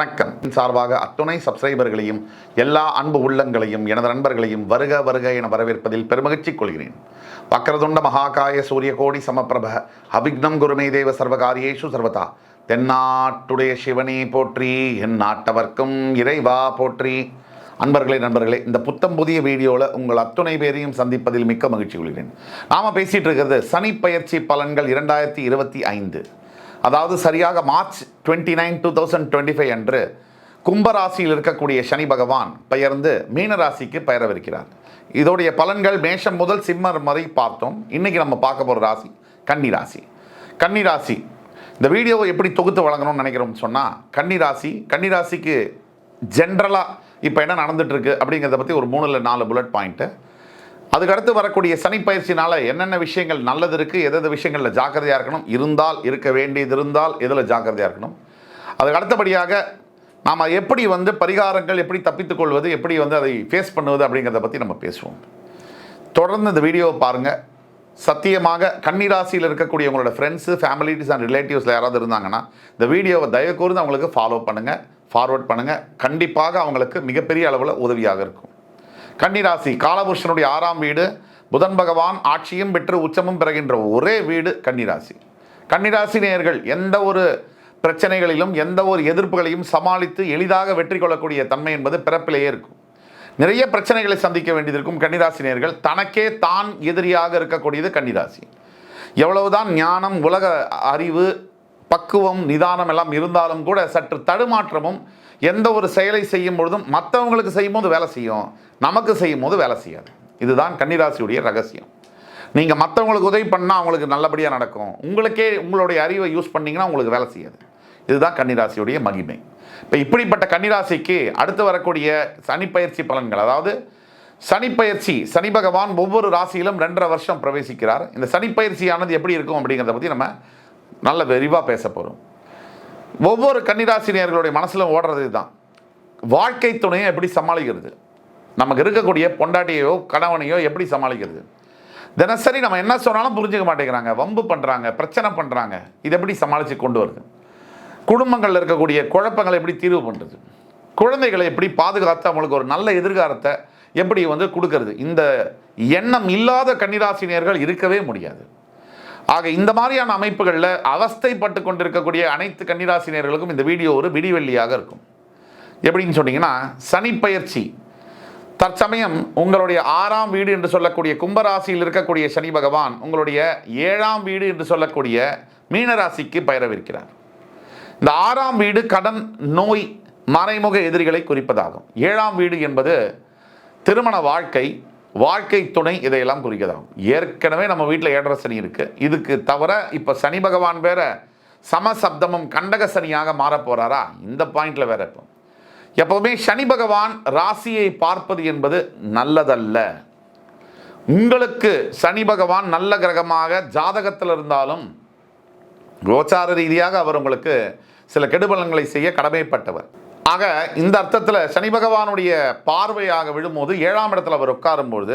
வணக்கம். சார்பாக அத்துணை சப்ஸ்கிரைபர்களையும் எல்லா அன்பு உள்ளங்களையும் எனது நண்பர்களையும் வருக வருக என வரவேற்பதில் பெருமகிழ்ச்சி கொள்கிறேன். வக்ரதுண்ட மகாகாய சூரியகோடி சமப்பிரப அவிக்னம் குருமே தேவ சர்வகாரியேஷு சர்வதா. தென்னாட்டுடைய சிவனே போற்றி, என் நாட்டவர்க்கும் இறைவா போற்றி. நண்பர்களே, இந்த புத்தம் புதிய வீடியோவில் உங்கள் அத்துணை பேரையும் சந்திப்பதில் மிக்க மகிழ்ச்சி கொள்கிறேன். நாம் பேசிகிட்டு இருக்கிறது சனி பயிற்சி பலன்கள் 2025. அதாவது சரியாக மார்ச் 29, 2025 அன்று கும்பராசியில் இருக்கக்கூடிய சனி பகவான் பெயர்ந்து மீனராசிக்கு பெயரவிருக்கிறார். இதோடைய பலன்கள் மேஷம் முதல் சிம்மர் வரை பார்த்தோம். இன்றைக்கி நம்ம பார்க்க போகிற ராசி கன்னிராசி. இந்த வீடியோவை எப்படி தொகுத்து வழங்கணும்னு நினைக்கிறோம்னு சொன்னால், கன்னிராசிக்கு ஜென்ரலாக இப்போ என்ன நடந்துகிட்ருக்கு அப்படிங்கிறத பற்றி ஒரு 3 இல்லை 4 புல்லட் பாயிண்ட்டு. அதுக்கடுத்து வரக்கூடிய சனி பயிற்சினால் என்னென்ன விஷயங்கள் நல்லது இருக்குது, எது விஷயங்களில் ஜாக்கிரதையாக இருக்கணும், இருக்க வேண்டியது இருந்தால் எதில் ஜாக்கிரதையாக இருக்கணும். அதுக்கு அடுத்தபடியாக நாம் எப்படி பரிகாரங்கள் எப்படி தப்பித்துக்கொள்வது, எப்படி அதை ஃபேஸ் பண்ணுவது அப்படிங்கிறத பற்றி நம்ம பேசுவோம். தொடர்ந்து இந்த வீடியோவை பாருங்கள். சத்தியமாக கன்னிராசியில் இருக்கக்கூடிய உங்களோட ஃப்ரெண்ட்ஸு, ஃபேமிலிஸ் அண்ட் ரிலேட்டிவ்ஸில் யாராவது இருந்தாங்கன்னா இந்த வீடியோவை தயவு கூர்ந்து அவங்களுக்கு ஃபார்வர்ட் பண்ணுங்கள். கண்டிப்பாக அவங்களுக்கு மிகப்பெரிய அளவில் உதவியாக இருக்கும். கன்னிராசி காலபுருஷனுடைய 6ஆம் வீடு. புதன் பகவான் ஆட்சியும் பெற்று உச்சமும் பெறுகின்ற ஒரே வீடு கன்னிராசி நேயர்கள் எந்த ஒரு பிரச்சனைகளிலும் எந்த ஒரு எதிர்ப்புகளையும் சமாளித்து எளிதாக வெற்றி கொள்ளக்கூடிய தன்மை என்பது பிறப்பிலேயே இருக்கும். நிறைய பிரச்சனைகளை சந்திக்க வேண்டியது இருக்கும். கன்னிராசி நேயர்கள் தனக்கே தான் எதிரியாக இருக்கக்கூடியது கன்னிராசி. எவ்வளவுதான் ஞானம், உலக அறிவு, பக்குவம், நிதானம் எல்லாம் இருந்தாலும் கூட சற்று தடுமாற்றமும், எந்த ஒரு செயலை செய்யும் பொழுதும் மற்றவங்களுக்கு செய்யும் போது வேலை செய்யும், நமக்கு செய்யும் போது வேலை செய்யாது. இதுதான் கன்னிராசியுடைய ரகசியம். நீங்கள் மற்றவங்களுக்கு உதவி பண்ணால் அவங்களுக்கு நல்லபடியாக நடக்கும், உங்களுக்கே உங்களுடைய அறிவை யூஸ் பண்ணிங்கன்னா உங்களுக்கு வேலை செய்யாது. இதுதான் கன்னிராசியுடைய மகிமை. இப்போ இப்படிப்பட்ட கன்னிராசிக்கு அடுத்து வரக்கூடிய சனிப்பயிற்சி பலன்கள், அதாவது சனிப்பயிற்சி, சனி பகவான் ஒவ்வொரு ராசியிலும் 2.5 வருஷம் பிரவேசிக்கிறார். இந்த சனிப்பயிற்சியானது எப்படி இருக்கும் அப்படிங்கிறத பற்றி நம்ம நல்ல விரிவாக பேச போகிறோம். ஒவ்வொரு கன்னிராசினியர்களுடைய மனசில் ஓடுறது தான் வாழ்க்கை துணையை எப்படி சமாளிக்கிறது, நமக்கு இருக்கக்கூடிய பொண்டாட்டியோ கணவனையோ எப்படி சமாளிக்கிறது. தினசரி நம்ம என்ன சொன்னாலும் புரிஞ்சுக்க மாட்டேங்கிறாங்க, வம்பு பண்ணுறாங்க, பிரச்சனை பண்ணுறாங்க. இதை எப்படி சமாளித்து கொண்டு வருது, குடும்பங்களில் இருக்கக்கூடிய குழப்பங்களை எப்படி தீர்வு பண்ணுறது, குழந்தைகளை எப்படி பாதுகாத்து அவங்களுக்கு ஒரு நல்ல எதிர்காலத்தை எப்படி கொடுக்கறது. இந்த எண்ணம் இல்லாத கன்னிராசினியர்கள் இருக்கவே முடியாது. ஆக இந்த மாதிரியான அமைப்புகளில் அவஸ்தைப்பட்டு கொண்டிருக்கக்கூடிய அனைத்து கன்னிராசினியர்களுக்கும் இந்த வீடியோ ஒரு விடிவெள்ளியாக இருக்கும். எப்படின்னு சொன்னீங்கன்னா, சனிப்பயிற்சி தற்சமயம் உங்களுடைய 6ஆம் வீடு என்று சொல்லக்கூடிய கும்பராசியில் இருக்கக்கூடிய சனி பகவான் உங்களுடைய 7ஆம் வீடு என்று சொல்லக்கூடிய மீனராசிக்கு பெயரவிருக்கிறார். இந்த 6ஆம் வீடு கடன், நோய், மறைமுக எதிரிகளை குறிப்பதாகும். 7ஆம் வீடு என்பது திருமண வாழ்க்கை துணை, இதையெல்லாம் குறிக்கதாகும். ஏற்கனவே நம்ம வீட்டில் 7.5 சனி இருக்குது. இதுக்கு தவிர இப்போ சனி பகவான் வேற சமசப்தமும் கண்டக சனியாக மாறப்போறாரா, இந்த பாயிண்ட்ல வேற. எப்பவுமே சனி பகவான் ராசியை பார்ப்பது என்பது நல்லதல்ல. உங்களுக்கு சனி பகவான் நல்ல கிரகமாக ஜாதகத்தில் இருந்தாலும் கோச்சார ரீதியாக அவர் உங்களுக்கு சில கெடுபலன்களை செய்ய கடமைப்பட்டவர். ஆக இந்த அர்த்தத்தில் சனி பகவானுடைய பார்வையாக விழும்போது 7ஆம் இடத்துல அவர் உட்காரும்போது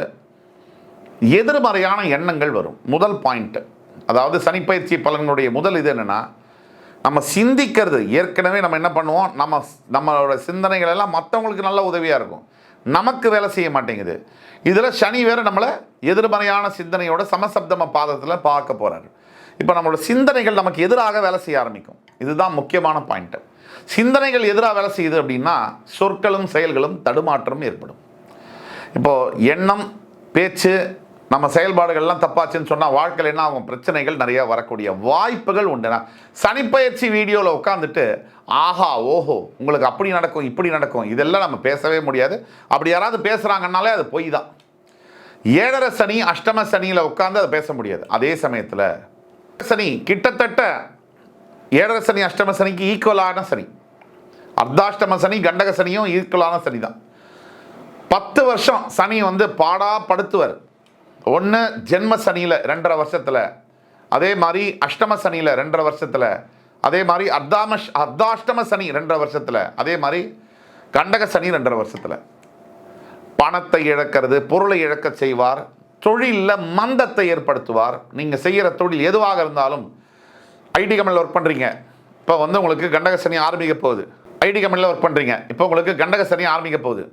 எதிர்மறையான எண்ணங்கள் வரும். முதல் பாயிண்ட், அதாவது சனிப்பயிற்சி பலன்களுடைய முதல் இது என்னென்னா, நம்ம சிந்திக்கிறது. ஏற்கனவே நம்ம என்ன பண்ணுவோம், நம்மளோட சிந்தனைகள் எல்லாம் மற்றவங்களுக்கு நல்ல உதவியாக இருக்கும், நமக்கு வேலை செய்ய மாட்டேங்குது. இதில் சனி வேறு நம்மளை எதிர்மறையான சிந்தனையோட சமசப்தம பாதத்தில் பார்க்க போகிறாரு. இப்போ நம்மளோட சிந்தனைகள் நமக்கு எதிராக வேலை செய்ய ஆரம்பிக்கும். இதுதான் முக்கியமான பாயிண்ட்டு. சிந்தனைகள் எதிராக வேலை செய்யுது அப்படின்னா சொற்களும் செயல்களும் தடுமாற்றம் ஏற்படும். இப்போது எண்ணம், பேச்சு, நம்ம செயல்பாடுகள்லாம் தப்பாச்சுன்னு சொன்னால் வாழ்க்கையில் என்ன ஆகும், பிரச்சனைகள் நிறையா வரக்கூடிய வாய்ப்புகள் உண்டு. சனிப்பயிற்சி வீடியோவில் உட்காந்துட்டு ஆஹா ஓஹோ உங்களுக்கு அப்படி நடக்கும் இப்படி நடக்கும் இதெல்லாம் நம்ம பேசவே முடியாது. அப்படி யாராவது பேசுகிறாங்கன்னாலே அது பொய் தான். 7.5 சனி, அஷ்டம சனியில் உட்காந்து அதை பேச முடியாது. அதே சமயத்தில் சனி கிட்டத்தட்ட 7.5 சனி அஷ்டம சனிக்கு ஈக்குவலான சனி. அர்த்தாஷ்டம சனி கண்டக சனியும் ஈக்குவலான சனி தான். 10 வருஷம் சனி பாடா படுத்துவர். ஒன்று ஜென்ம சனியில் 2.5 வருஷத்தில், அதே மாதிரி அஷ்டம சனியில் 2.5 வருஷத்தில், அதே மாதிரி அர்த்தாஷ்டம சனி 2.5 வருஷத்தில், அதே மாதிரி கண்டக சனி 2.5 வருஷத்தில். பணத்தை இழக்கிறது, பொருளை இழக்க செய்வார், தொழிலில் மந்தத்தை ஏற்படுத்துவார். நீங்கள் செய்கிற தொழில் எதுவாக இருந்தாலும், ஐடி கம்பெனியில் ஒர்க் பண்ணுறீங்க, இப்போ உங்களுக்கு கண்டக சனி ஆரம்பிக்க போகுது. ஐடி கம்பெனியில் ஒர்க் பண்ணுறீங்க, இப்போ உங்களுக்கு கண்டக சனி ஆரம்பிக்க போகுது.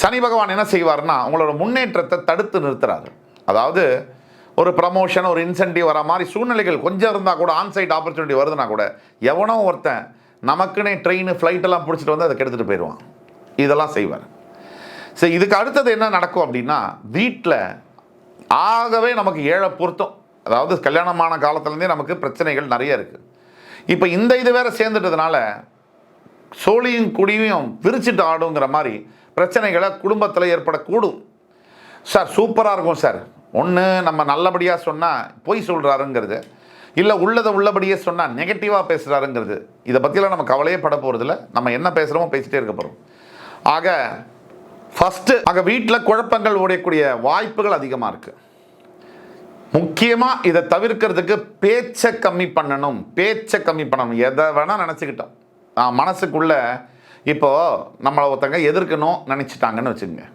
சனி பகவான் என்ன செய்வார்னா உங்களோட முன்னேற்றத்தை தடுத்து நிறுத்துறாரு. அதாவது ஒரு ப்ரமோஷன், ஒரு இன்சென்டிவ் வர மாதிரி சூழ்நிலைகள் கொஞ்சம் இருந்தால் கூட, ஆன்சைட் ஆப்பர்ச்சுனிட்டி வருதுன்னா கூட, எவனோ ஒருத்தன் நமக்குன்னே ட்ரெயின் ஃப்ளைட்டெல்லாம் பிடிச்சிட்டு வந்து அதை கெடுத்துட்டு போயிடுவான். இதெல்லாம் செய்வார். சரி, இதுக்கு அடுத்தது என்ன நடக்கும் அப்படின்னா, வீட்டில் ஆகவே நமக்கு ஏழை பொருத்தம். அதாவது கல்யாணமான காலத்துலேருந்தே நமக்கு பிரச்சனைகள் நிறைய இருக்குது. இப்போ இந்த இது வேற சேர்ந்துட்டதுனால சோழியும் குடியும் விரிச்சிட்டு ஆடுங்கிற மாதிரி பிரச்சனைகளை குடும்பத்தில் ஏற்படக்கூடும். சார் சூப்பராக இருக்கும் சார், ஒன்று நம்ம நல்லபடியாக சொன்னால் பொய் சொல்கிறாருங்கிறது, இல்லை உள்ளதை உள்ளபடியே சொன்னால் நெகட்டிவாக பேசுகிறாருங்கிறது. இதை பற்றிலாம் நம்ம கவலையே பட போகிறதில்ல. நம்ம என்ன பேசுகிறோமோ பேசிட்டே இருக்க போகிறோம். ஆக வீட்டில் குழப்பங்கள் ஓடக்கூடிய வாய்ப்புகள் அதிகமாக இருக்குது. முக்கியமாக இதை தவிர்க்கிறதுக்கு பேச்சை கம்மி பண்ணணும். எதை வேணால் நினச்சிக்கிட்டோம். மனசுக்குள்ள இப்போது நம்மளை ஒருத்தங்க எதிர்க்கணும் நினச்சிட்டாங்கன்னு வச்சுக்கோங்க,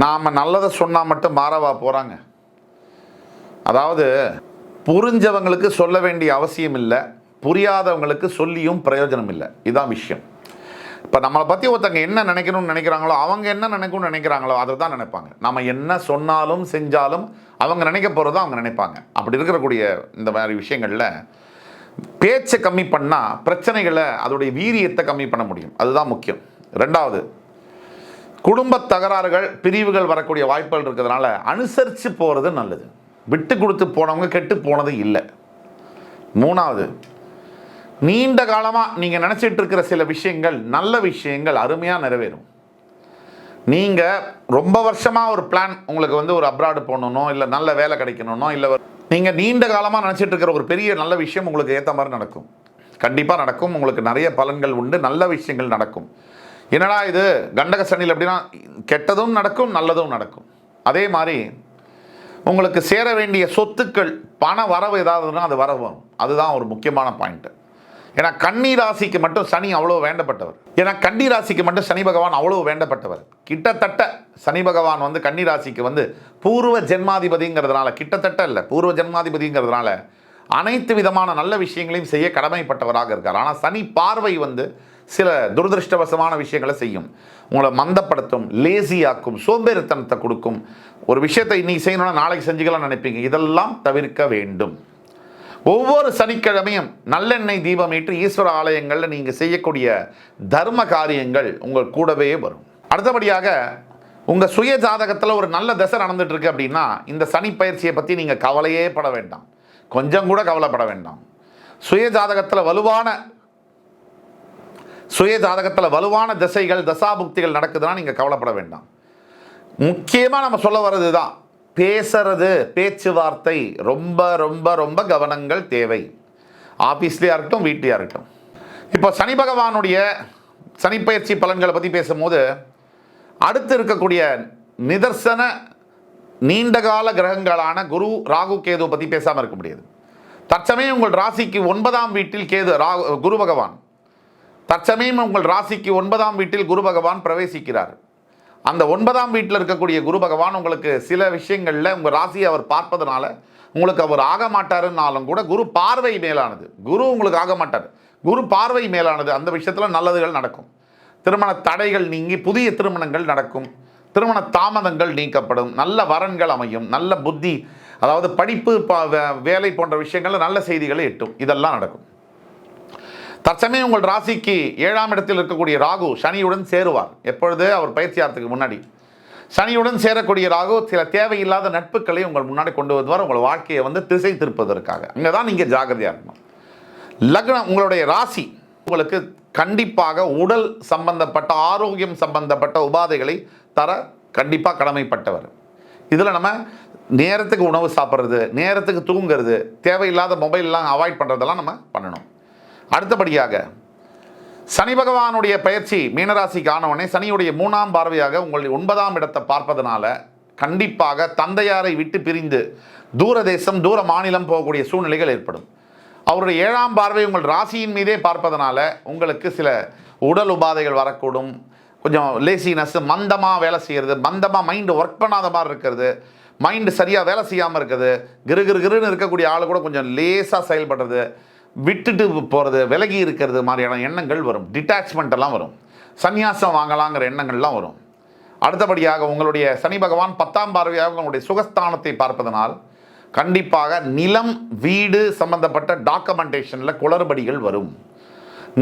நாம் நல்லதை சொன்னால் மட்டும் மாறவா போகிறாங்க? அதாவது புரிஞ்சவங்களுக்கு சொல்ல வேண்டிய அவசியம் இல்லை, புரியாதவங்களுக்கு சொல்லியும் பிரயோஜனம் இல்லை. இதுதான் விஷயம். இப்போ நம்மளை பற்றி ஒருத்தங்க என்ன நினைக்கணும்னு நினைக்கிறாங்களோ, அவங்க என்ன நினைக்கணும்னு நினைக்கிறாங்களோ அதை தான் நினைப்பாங்க. நம்ம என்ன சொன்னாலும் செஞ்சாலும் அவங்க நினைக்க போகிறத அவங்க நினைப்பாங்க. அப்படி இருக்கக்கூடிய இந்த மாதிரி விஷயங்களில் பேச்சை கம்மி பண்ணால் பிரச்சனைகளை, அதோடைய வீரியத்தை கம்மி பண்ண முடியும். அதுதான் முக்கியம். ரெண்டாவது, குடும்ப தகராறுகள், பிரிவுகள் வரக்கூடிய வாய்ப்புகள் இருக்கிறதுனால அனுசரித்து போகிறது நல்லது. விட்டு கொடுத்து போனவங்க கெட்டு போனது இல்லை. மூணாவது, நீண்ட காலமாக நீங்கள் நினச்சிட்டு இருக்கிற சில விஷயங்கள், நல்ல விஷயங்கள் அருமையாக நிறைவேறும். நீங்கள் ரொம்ப வருஷமாக ஒரு பிளான், உங்களுக்கு வந்து ஒரு அப்ராடு போகணுன்னோ, இல்லை நல்ல வேலை கிடைக்கணுன்னோ, இல்லை நீங்கள் நீண்ட காலமாக நினச்சிட்டு இருக்கிற ஒரு பெரிய நல்ல விஷயம் உங்களுக்கு ஏற்ற மாதிரி நடக்கும். கண்டிப்பாக நடக்கும். உங்களுக்கு நிறைய பலன்கள் உண்டு, நல்ல விஷயங்கள் நடக்கும். என்னடா இது கண்டக சனியில் எப்படின்னா கெட்டதும் நடக்கும், நல்லதும் நடக்கும். அதே மாதிரி உங்களுக்கு சேர வேண்டிய சொத்துக்கள், பண வரவு ஏதாவதுன்னா அது வரும். அதுதான் ஒரு முக்கியமான பாயிண்ட்டு. ஏன்னா கன்னி ராசிக்கு மட்டும் சனி அவ்வளோ வேண்டப்பட்டவர். கிட்டத்தட்ட சனி பகவான் வந்து கன்னி ராசிக்கு வந்து பூர்வ ஜென்மாதிபதிங்கிறதுனால, கிட்டத்தட்ட இல்லை பூர்வ ஜென்மாதிபதிங்கிறதுனால அனைத்து விதமான நல்ல விஷயங்களையும் செய்ய கடமைப்பட்டவராக இருக்கார். ஆனால் சனி பார்வை வந்து சில துரதிருஷ்டவசமான விஷயங்களை செய்யும். உங்களை மந்தப்படுத்தும், லேசியாக்கும், சோம்பேறித்தனத்தை கொடுக்கும். ஒரு விஷயத்தை இன்னைக்கு செய்யணும்னா நாளைக்கு செஞ்சுக்கலாம் நினைப்பீங்க. இதெல்லாம் தவிர்க்க வேண்டும். ஒவ்வொரு சனிக்கிழமையும் நல்லெண்ணெய் தீபம் ஏற்றி ஈஸ்வர ஆலயங்களில் நீங்கள் செய்யக்கூடிய தர்ம காரியங்கள் உங்கள் கூடவே வரும். அடுத்தபடியாக உங்கள் சுய ஜாதகத்தில் ஒரு நல்ல தசை நடந்துட்டு இருக்கு அப்படின்னா இந்த சனி பயிற்சியை பற்றி நீங்கள் கவலையே பட வேண்டாம், கொஞ்சம் கூட கவலைப்பட வேண்டாம். சுய ஜாதகத்தில் வலுவான திசைகள், தசாபுக்திகள் நடக்குதுன்னா நீங்கள் கவலைப்பட வேண்டாம். முக்கியமாக நம்ம சொல்ல வர்றது தான், பேச்சுவார்த்தை ரொம்ப ரொம்ப ரொம்ப கவனங்கள் தேவை. ஆஃபீஸ்லேயா இருக்கட்டும், வீட்லையா இருக்கட்டும். இப்போ சனி பகவானுடைய சனிப்பயிற்சி பலன்களை பற்றி பேசும்போது அடுத்து இருக்கக்கூடிய நிதர்சன நீண்டகால கிரகங்களான குரு, ராகு, கேது பற்றி பேசாமல் இருக்க முடியாது. தற்சமயம் உங்கள் ராசிக்கு 9ஆம் வீட்டில் குரு பகவான், தற்சமயம் உங்கள் ராசிக்கு 9ஆம் வீட்டில் குரு பகவான் பிரவேசிக்கிறார். அந்த 9ஆம் வீட்டில் இருக்கக்கூடிய குரு பகவான் உங்களுக்கு சில விஷயங்களில் உங்கள் ராசியை அவர் பார்ப்பதனால உங்களுக்கு அவர் ஆக மாட்டாருன்னாலும் கூட குரு பார்வை மேலானது. குரு உங்களுக்கு ஆக மாட்டார், குரு பார்வை மேலானது. அந்த விஷயத்தில் நல்லதுகள் நடக்கும். திருமண தடைகள் நீங்கி புதிய திருமணங்கள் நடக்கும். திருமண தாமதங்கள் நீக்கப்படும். நல்ல வரன்கள் அமையும். நல்ல புத்தி, அதாவது படிப்பு, வேலை போன்ற விஷயங்களில் நல்ல செய்திகளை எட்டும். இதெல்லாம் நடக்கும். தற்சமயம் உங்கள் ராசிக்கு 7ஆம் இடத்தில் இருக்கக்கூடிய ராகு சனியுடன் சேருவார். எப்பொழுது? அவர் பயிற்சியாகிறதுக்கு முன்னாடி. சனியுடன் சேரக்கூடிய ராகு சில தேவையில்லாத நட்புகளை உங்கள் முன்னாடி கொண்டு வருவார், உங்கள் வாழ்க்கையை வந்து திசை திருப்பதற்காக. அங்கே தான் நீங்கள் ஜாகிரதையாக இருக்கணும். லக்னம், உங்களுடைய ராசி உங்களுக்கு கண்டிப்பாக உடல் சம்பந்தப்பட்ட, ஆரோக்கியம் சம்பந்தப்பட்ட உபாதைகளை தர கண்டிப்பாக கடமைப்பட்டவர். இதில் நம்ம நேரத்துக்கு உணவு சாப்பிட்றது, நேரத்துக்கு தூங்குறது, தேவையில்லாத மொபைல்லாம் அவாய்ட் பண்ணுறதெல்லாம் நம்ம பண்ணணும். அடுத்தபடியாக சனி பகவானுடைய பயிற்சி மீனராசிக்கு ஆனவனே சனியுடைய 3ஆம் பார்வையாக உங்களுடைய 9ஆம் இடத்தை பார்ப்பதனால கண்டிப்பாக தந்தையாரை விட்டு பிரிந்து தூரதேசம், தூர மாநிலம் போகக்கூடிய சூழ்நிலைகள் ஏற்படும். அவருடைய 7ஆம் பார்வை உங்கள் ராசியின் மீதே பார்ப்பதனால உங்களுக்கு சில உடல் உபாதைகள் வரக்கூடும். கொஞ்சம் லேசினஸ், மந்தமாக வேலை செய்கிறது, மந்தமாக மைண்டு ஒர்க் பண்ணாத மாதிரி இருக்கிறது, மைண்டு சரியாக வேலை செய்யாமல் இருக்குது, கிருன்னு இருக்கக்கூடிய ஆள் கூட கொஞ்சம் லேசாக செயல்படுறது, விட்டுட்டு போகிறது, விலகி இருக்கிறது மாதிரியான எண்ணங்கள் வரும். டிட்டாச்மெண்ட் எல்லாம் வரும். சந்நியாசம் வாங்கலாங்கிற எண்ணங்கள்லாம் வரும். அடுத்தபடியாக உங்களுடைய சனி பகவான் 10ஆம் பார்வையாக உங்களுடைய சுகஸ்தானத்தை பார்ப்பதனால் கண்டிப்பாக நிலம், வீடு சம்பந்தப்பட்ட டாக்குமெண்டேஷனில் குளறுபடிகள் வரும்.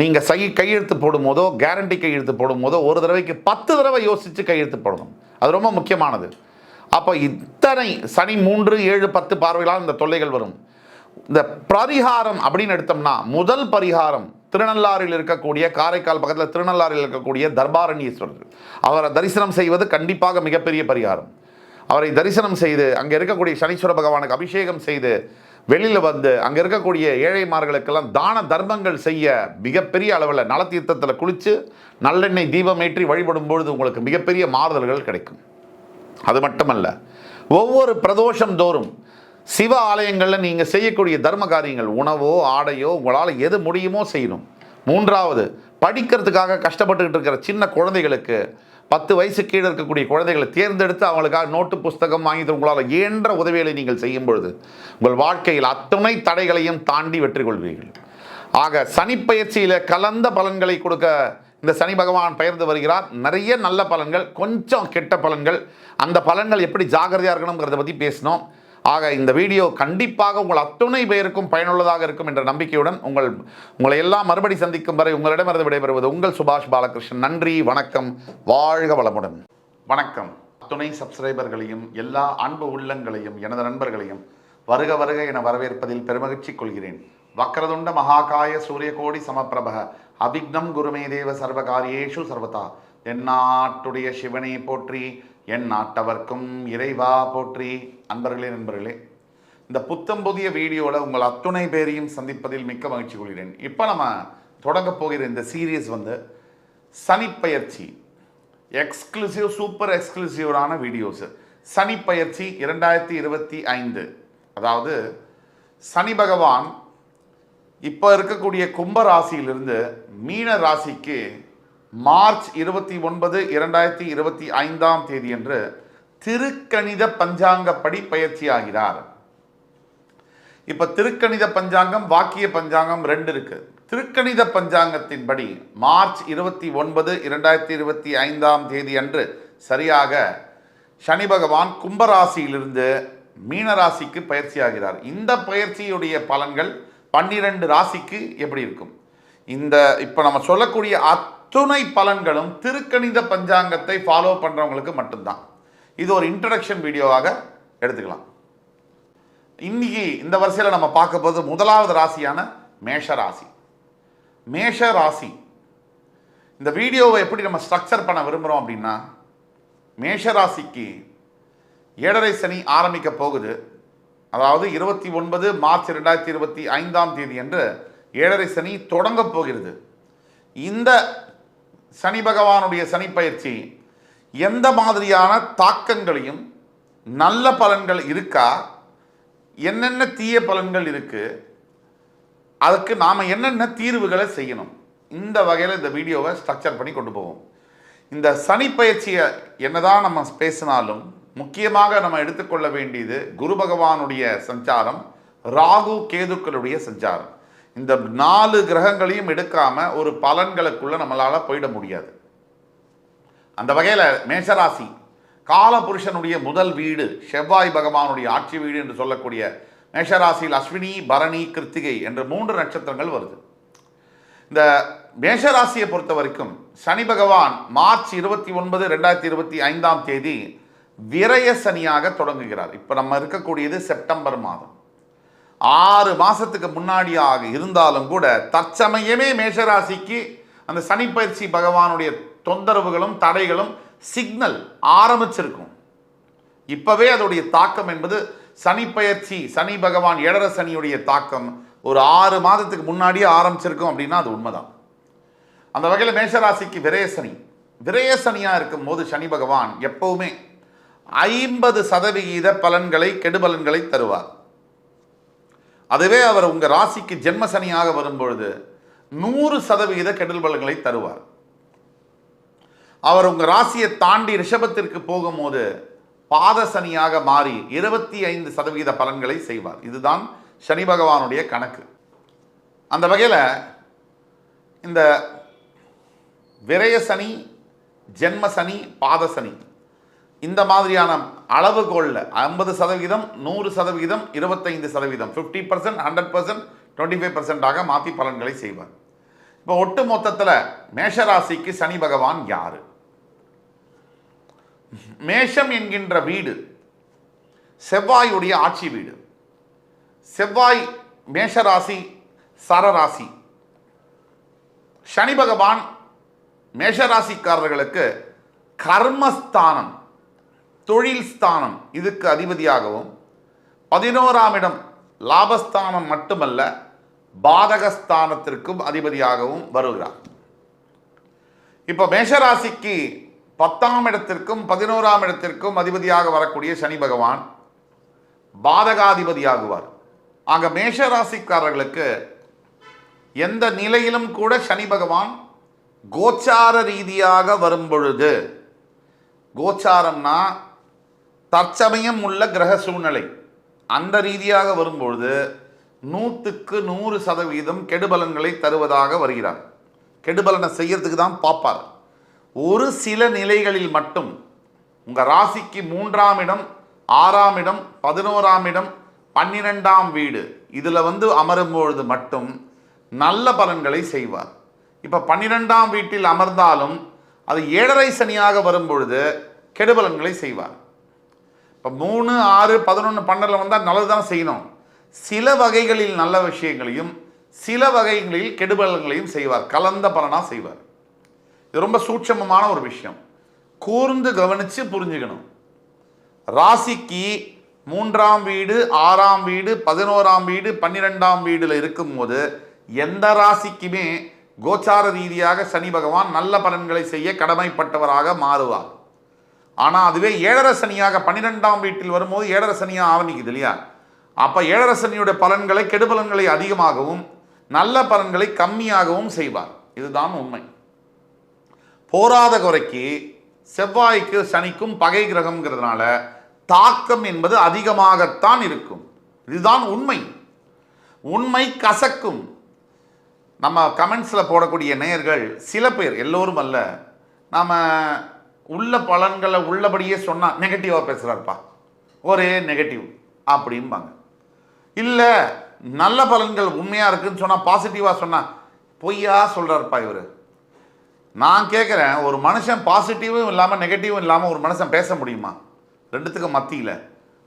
நீங்கள் கையெழுத்து போடும்போதோ, கேரண்டி கையெழுத்து போடும்போதோ ஒரு தடவைக்கு 10 தடவை யோசித்து கையெழுத்து போடணும். அது ரொம்ப முக்கியமானது. அப்போ இத்தனை சனி 3, 7, 10 பார்வைகளால் இந்த தொல்லைகள் வரும். இந்த பரிகாரம் அப்படின்னு எடுத்தோம்னா, முதல் பரிகாரம் திருநள்ளாறில் இருக்கக்கூடிய, காரைக்கால் பக்கத்தில் திருநள்ளாறில் இருக்கக்கூடிய தர்பாரண்யேஸ்வரர், அவரை தரிசனம் செய்வது கண்டிப்பாக மிகப்பெரிய பரிகாரம். அவரை தரிசனம் செய்து அங்கே இருக்கக்கூடிய சனீஸ்வர பகவானுக்கு அபிஷேகம் செய்து வெளியில் வந்து அங்கே இருக்கக்கூடிய ஏழைமார்களுக்கெல்லாம் தான தர்மங்கள் செய்ய மிகப்பெரிய அளவில் நலத்தீர்த்தத்தில் குளித்து நல்லெண்ணெய் தீபம் ஏற்றி வழிபடும் பொழுது உங்களுக்கு மிகப்பெரிய மாறுதல்கள் கிடைக்கும். அது மட்டுமல்ல, ஒவ்வொரு பிரதோஷம் தோறும் சிவ ஆலயங்களில் நீங்கள் செய்யக்கூடிய தர்ம காரியங்கள், உணவோ ஆடையோ உங்களால் எது முடியுமோ செய்யணும். 3வது, படிக்கிறதுக்காக கஷ்டப்பட்டுக்கிட்டு இருக்கிற சின்ன குழந்தைகளுக்கு 10 வயசு கீழே இருக்கக்கூடிய குழந்தைகளை தேர்ந்தெடுத்து அவங்களுக்காக நோட்டு புஸ்தகம் வாங்கி உங்களால் இயன்ற உதவிகளை நீங்கள் செய்யும் பொழுது உங்கள் வாழ்க்கையில் அத்துணை தடைகளையும் தாண்டி வெற்றி கொள்வீர்கள். ஆக சனிப்பெயர்ச்சியில் கலந்த பலன்களை கொடுக்க இந்த சனி பகவான் பெயர்ந்து வருகிறார். நிறைய நல்ல பலன்கள், கொஞ்சம் கெட்ட பலன்கள். அந்த பலன்கள் எப்படி ஜாகிரதையாக இருக்கணுங்கிறத பற்றி பேசினோம். ஆக இந்த வீடியோ கண்டிப்பாக உங்கள் அத்துணை பேருக்கும் பயனுள்ளதாக இருக்கும் என்ற நம்பிக்கையுடன் உங்களை எல்லாம் மறுபடி சந்திக்கும் வரை உங்களிடமிருந்து விடைபெறுவது உங்கள் சுபாஷ் பாலகிருஷ்ணன். நன்றி, வணக்கம், வாழ்க வளமுடன். வணக்கம். அத்துணை சப்ஸ்கிரைபர்களையும் எல்லா அன்பு உள்ளங்களையும் எனது நண்பர்களையும் வருக வருக என வரவேற்பதில் பெருமகிழ்ச்சி கொள்கிறேன். வக்ரதுண்ட மகாகாய சூரியகோடி சமப்பிரப அபிக்னம் குருமே தேவ சர்வகாரியேஷு சர்வதா. எந்நாட்டுடைய சிவனை போற்றி, என் நாட்டவர்க்கும் இறைவா போற்றி. நண்பர்களே, இந்த புத்தம் புதிய வீடியோவில் உங்கள் அத்துணை பேரையும் சந்திப்பதில் மிக்க மகிழ்ச்சி கொள்கிறேன். இப்போ நம்ம தொடங்க போகிற இந்த சீரீஸ் சனிப்பெயர்ச்சி எக்ஸ்க்ளூசிவ், சூப்பர் எக்ஸ்க்ளூசிவான வீடியோஸ். சனிப்பெயர்ச்சி 2025, அதாவது சனி பகவான் இப்போ இருக்கக்கூடிய கும்ப ராசியிலிருந்து மீன ராசிக்கு மார்ச் 29, 2025ஆம் தேதி அன்று திருக்கணித பஞ்சாங்கப்படி பயிற்சி ஆகிறார். இப்ப திருக்கணித பஞ்சாங்கம், வாக்கிய பஞ்சாங்கம் 2 இருக்கு. திருக்கணித பஞ்சாங்கத்தின்படி மார்ச் 29, 2025ஆம் தேதி அன்று சரியாக சனி பகவான் கும்பராசியிலிருந்து மீனராசிக்கு பயிற்சி ஆகிறார். இந்த பயிற்சியுடைய பலன்கள் 12 ராசிக்கு எப்படி இருக்கும்? இப்ப நம்ம சொல்லக்கூடிய அத்துணை பலன்களும் திருக்கணித பஞ்சாங்கத்தை ஃபாலோ பண்றவங்களுக்கு மட்டும்தான். இது ஒரு இன்ட்ரடக்ஷன் வீடியோவாக எடுத்துக்கலாம். இன்னைக்கு இந்த வரிசையில் நம்ம பார்க்க போது முதலாவது ராசியான மேஷ ராசி. மேஷ ராசி இந்த வீடியோவை எப்படி நம்ம ஸ்ட்ரக்சர் பண்ண விரும்புகிறோம் அப்படின்னா, மேஷ ராசிக்கு 7.5 சனி ஆரம்பிக்க போகுது. அதாவது 29 மார்ச் 2025ஆம் தேதி அன்று 7.5 சனி தொடங்க போகிறது. இந்த சனி பகவானுடைய சனி பயிற்சி எந்த மாதிரியான தாக்கங்களையும், நல்ல பலன்கள் இருக்கா, என்னென்ன தீய பலன்கள் இருக்கு, அதுக்கு நாம் என்னென்ன தீர்வுகளை செய்யணும், இந்த வகையில் இந்த வீடியோவை ஸ்ட்ரக்சர் பண்ணி கொண்டு போவோம். இந்த சனி பயிற்சியை என்னதான் நம்ம பேசினாலும் முக்கியமாக நம்ம எடுத்துக்கொள்ள வேண்டியது குரு பகவானுடைய சஞ்சாரம், ராகு கேதுக்களுடைய சஞ்சாரம். இந்த 4 கிரகங்களையும் எடுக்காம ஒரு பலன்களுக்குள்ள நம்மளால போயிட முடியாது. அந்த வகையில் மேஷராசி காலபுருஷனுடைய முதல் வீடு, செவ்வாய் பகவானுடைய ஆட்சி வீடு என்று சொல்லக்கூடிய மேஷராசியில் அஸ்வினி, பரணி, கிருத்திகை என்று 3 நட்சத்திரங்கள் வருது. இந்த மேஷராசியை பொறுத்த வரைக்கும் சனி பகவான் மார்ச் 29, 2025ஆம் தேதி விரய சனியாக தொடங்குகிறார். இப்போ நம்ம இருக்கக்கூடியது செப்டம்பர் மாதம். 6 மாசத்துக்கு முன்னாடியாக இருந்தாலும் கூட தற்சமயமே மேஷராசிக்கு அந்த சனி பயிற்சி பகவானுடைய தொந்தரவுகளும் தடைகளும் சிக்னல் ஆரம்பிச்சிருக்கும். இப்பவே அதோடைய தாக்கம் என்பது சனி பயிற்சி, சனி பகவான் 7.5 சனியுடைய தாக்கம் ஒரு 6 மாதத்துக்கு முன்னாடியே ஆரம்பிச்சிருக்கும் அப்படின்னா அது உண்மைதான். அந்த வகையில் மேஷராசிக்கு விரயசனியாக இருக்கும் போது சனி பகவான் எப்பவுமே 50% பலன்களை, கெடுபலன்களை தருவார். அதுவே அவர் உங்க ராசிக்கு ஜென்ம சனியாக வரும்பொழுது 100% கெடுதல் பலன்களை தருவார். அவர் உங்க ராசியை தாண்டி ரிஷபத்திற்கு போகும்போது பாத சனியாக மாறி 25% பலன்களை செய்வார். இதுதான் சனி பகவானுடைய கணக்கு. அந்த வகையில் இந்த விரய சனி, ஜென்ம சனி, பாத சனி இந்த மாதிரியான அளவுகோலில் 50%, 100%, 25%, 50%, 100%, 25% மாற்றி பலன்களை செய்வார். இப்போ ஒட்டு மொத்தத்தில் மேஷராசிக்கு சனி பகவான் யாரு? மேஷம் என்கின்ற வீடு செவ்வாயுடைய ஆட்சி வீடு. செவ்வாய் மேஷராசி சரராசி. சனி பகவான் மேஷராசிக்காரர்களுக்கு கர்மஸ்தானம், தொழில் ஸ்தானம் இதுக்கு அதிபதியாகவும் 11ஆம் இடம் லாபஸ்தானம் மட்டுமல்ல பாதகஸ்தானத்திற்கும் அதிபதியாகவும் வருகிறார். இப்போ மேஷராசிக்கு 10ஆம் இடத்திற்கும் 11ஆம் இடத்திற்கும் அதிபதியாக வரக்கூடிய சனி பகவான் பாதகாதிபதியாகுவார். ஆக மேஷராசிக்காரர்களுக்கு எந்த நிலையிலும் கூட சனி பகவான் கோச்சார ரீதியாக வரும் பொழுது, கோச்சாரம்னா தற்சமயம் உள்ள கிரக சூழ்நிலை, அந்த ரீதியாக வரும்பொழுது 100க்கு 100% கெடுபலன்களை தருவதாக வருகிறார். கெடுபலனை செய்யறதுக்கு தான் பார்ப்பார். ஒரு சில நிலைகளில் மட்டும் உங்கள் ராசிக்கு 3ஆம் இடம், 6ஆம் இடம், 11ஆம் இடம், 12ஆம் வீடு இதில் அமரும்பொழுது மட்டும் நல்ல பலன்களை செய்வார். இப்போ 12ஆம் வீட்டில் அமர்ந்தாலும் அது 7.5 சனியாக வரும்பொழுது கெடுபலன்களை செய்வார். இப்போ 3, 6, 11, 12 வந்தால் நல்லது தான் செய்யணும். சில வகைகளில் நல்ல விஷயங்களையும் சில வகைகளில் கெடுபலன்களையும் செய்வார். கலந்த பலனாக செய்வார். இது ரொம்ப சூட்சமமான ஒரு விஷயம். கூர்ந்து கவனித்து புரிஞ்சுக்கணும். ராசிக்கு 3ஆம் வீடு, 6ஆம் வீடு, 11ஆம் வீடு, 12ஆம் வீடில் இருக்கும்போது எந்த ராசிக்குமே கோச்சார ரீதியாக சனி பகவான் நல்ல பலன்களை செய்ய கடமைப்பட்டவராக மாறுவார். ஆனால் அதுவே 7.5 சனியாக 12ஆம் வீட்டில் வரும்போது 7.5 சனியாக ஆரம்பிக்குது இல்லையா? அப்போ 7.5 சனியுடைய பலன்களை, கெடுபலன்களை அதிகமாகவும் நல்ல பலன்களை கம்மியாகவும் செய்வார். இதுதான் உண்மை. போராத குறைக்கு செவ்வாய்க்கு சனிக்கும் பகை கிரகம்ங்கிறதுனால தாக்கம் என்பது அதிகமாகத்தான் இருக்கும். இதுதான் உண்மை. உண்மை கசக்கும். நம்ம கமெண்ட்ஸில் போடக்கூடிய நேயர்கள் சில பேர், எல்லோரும் அல்ல, நாம் உள்ள பலன்களை உள்ளபடியே சொன்னால் நெகட்டிவாக பேசுகிறாருப்பா, ஒரே நெகட்டிவ் அப்படிம்பாங்க. இல்லை நல்ல பலன்கள் உண்மையாக இருக்குதுன்னு சொன்னால், பாசிட்டிவாக சொன்னால் பொய்யா சொல்கிறாருப்பா இவர். நான் கேட்குறேன், ஒரு மனுஷன் பாசிட்டிவும் இல்லாமல் நெகட்டிவும் இல்லாமல் ஒரு மனுஷன் பேச முடியுமா? ரெண்டுத்துக்கும் மத்தியில்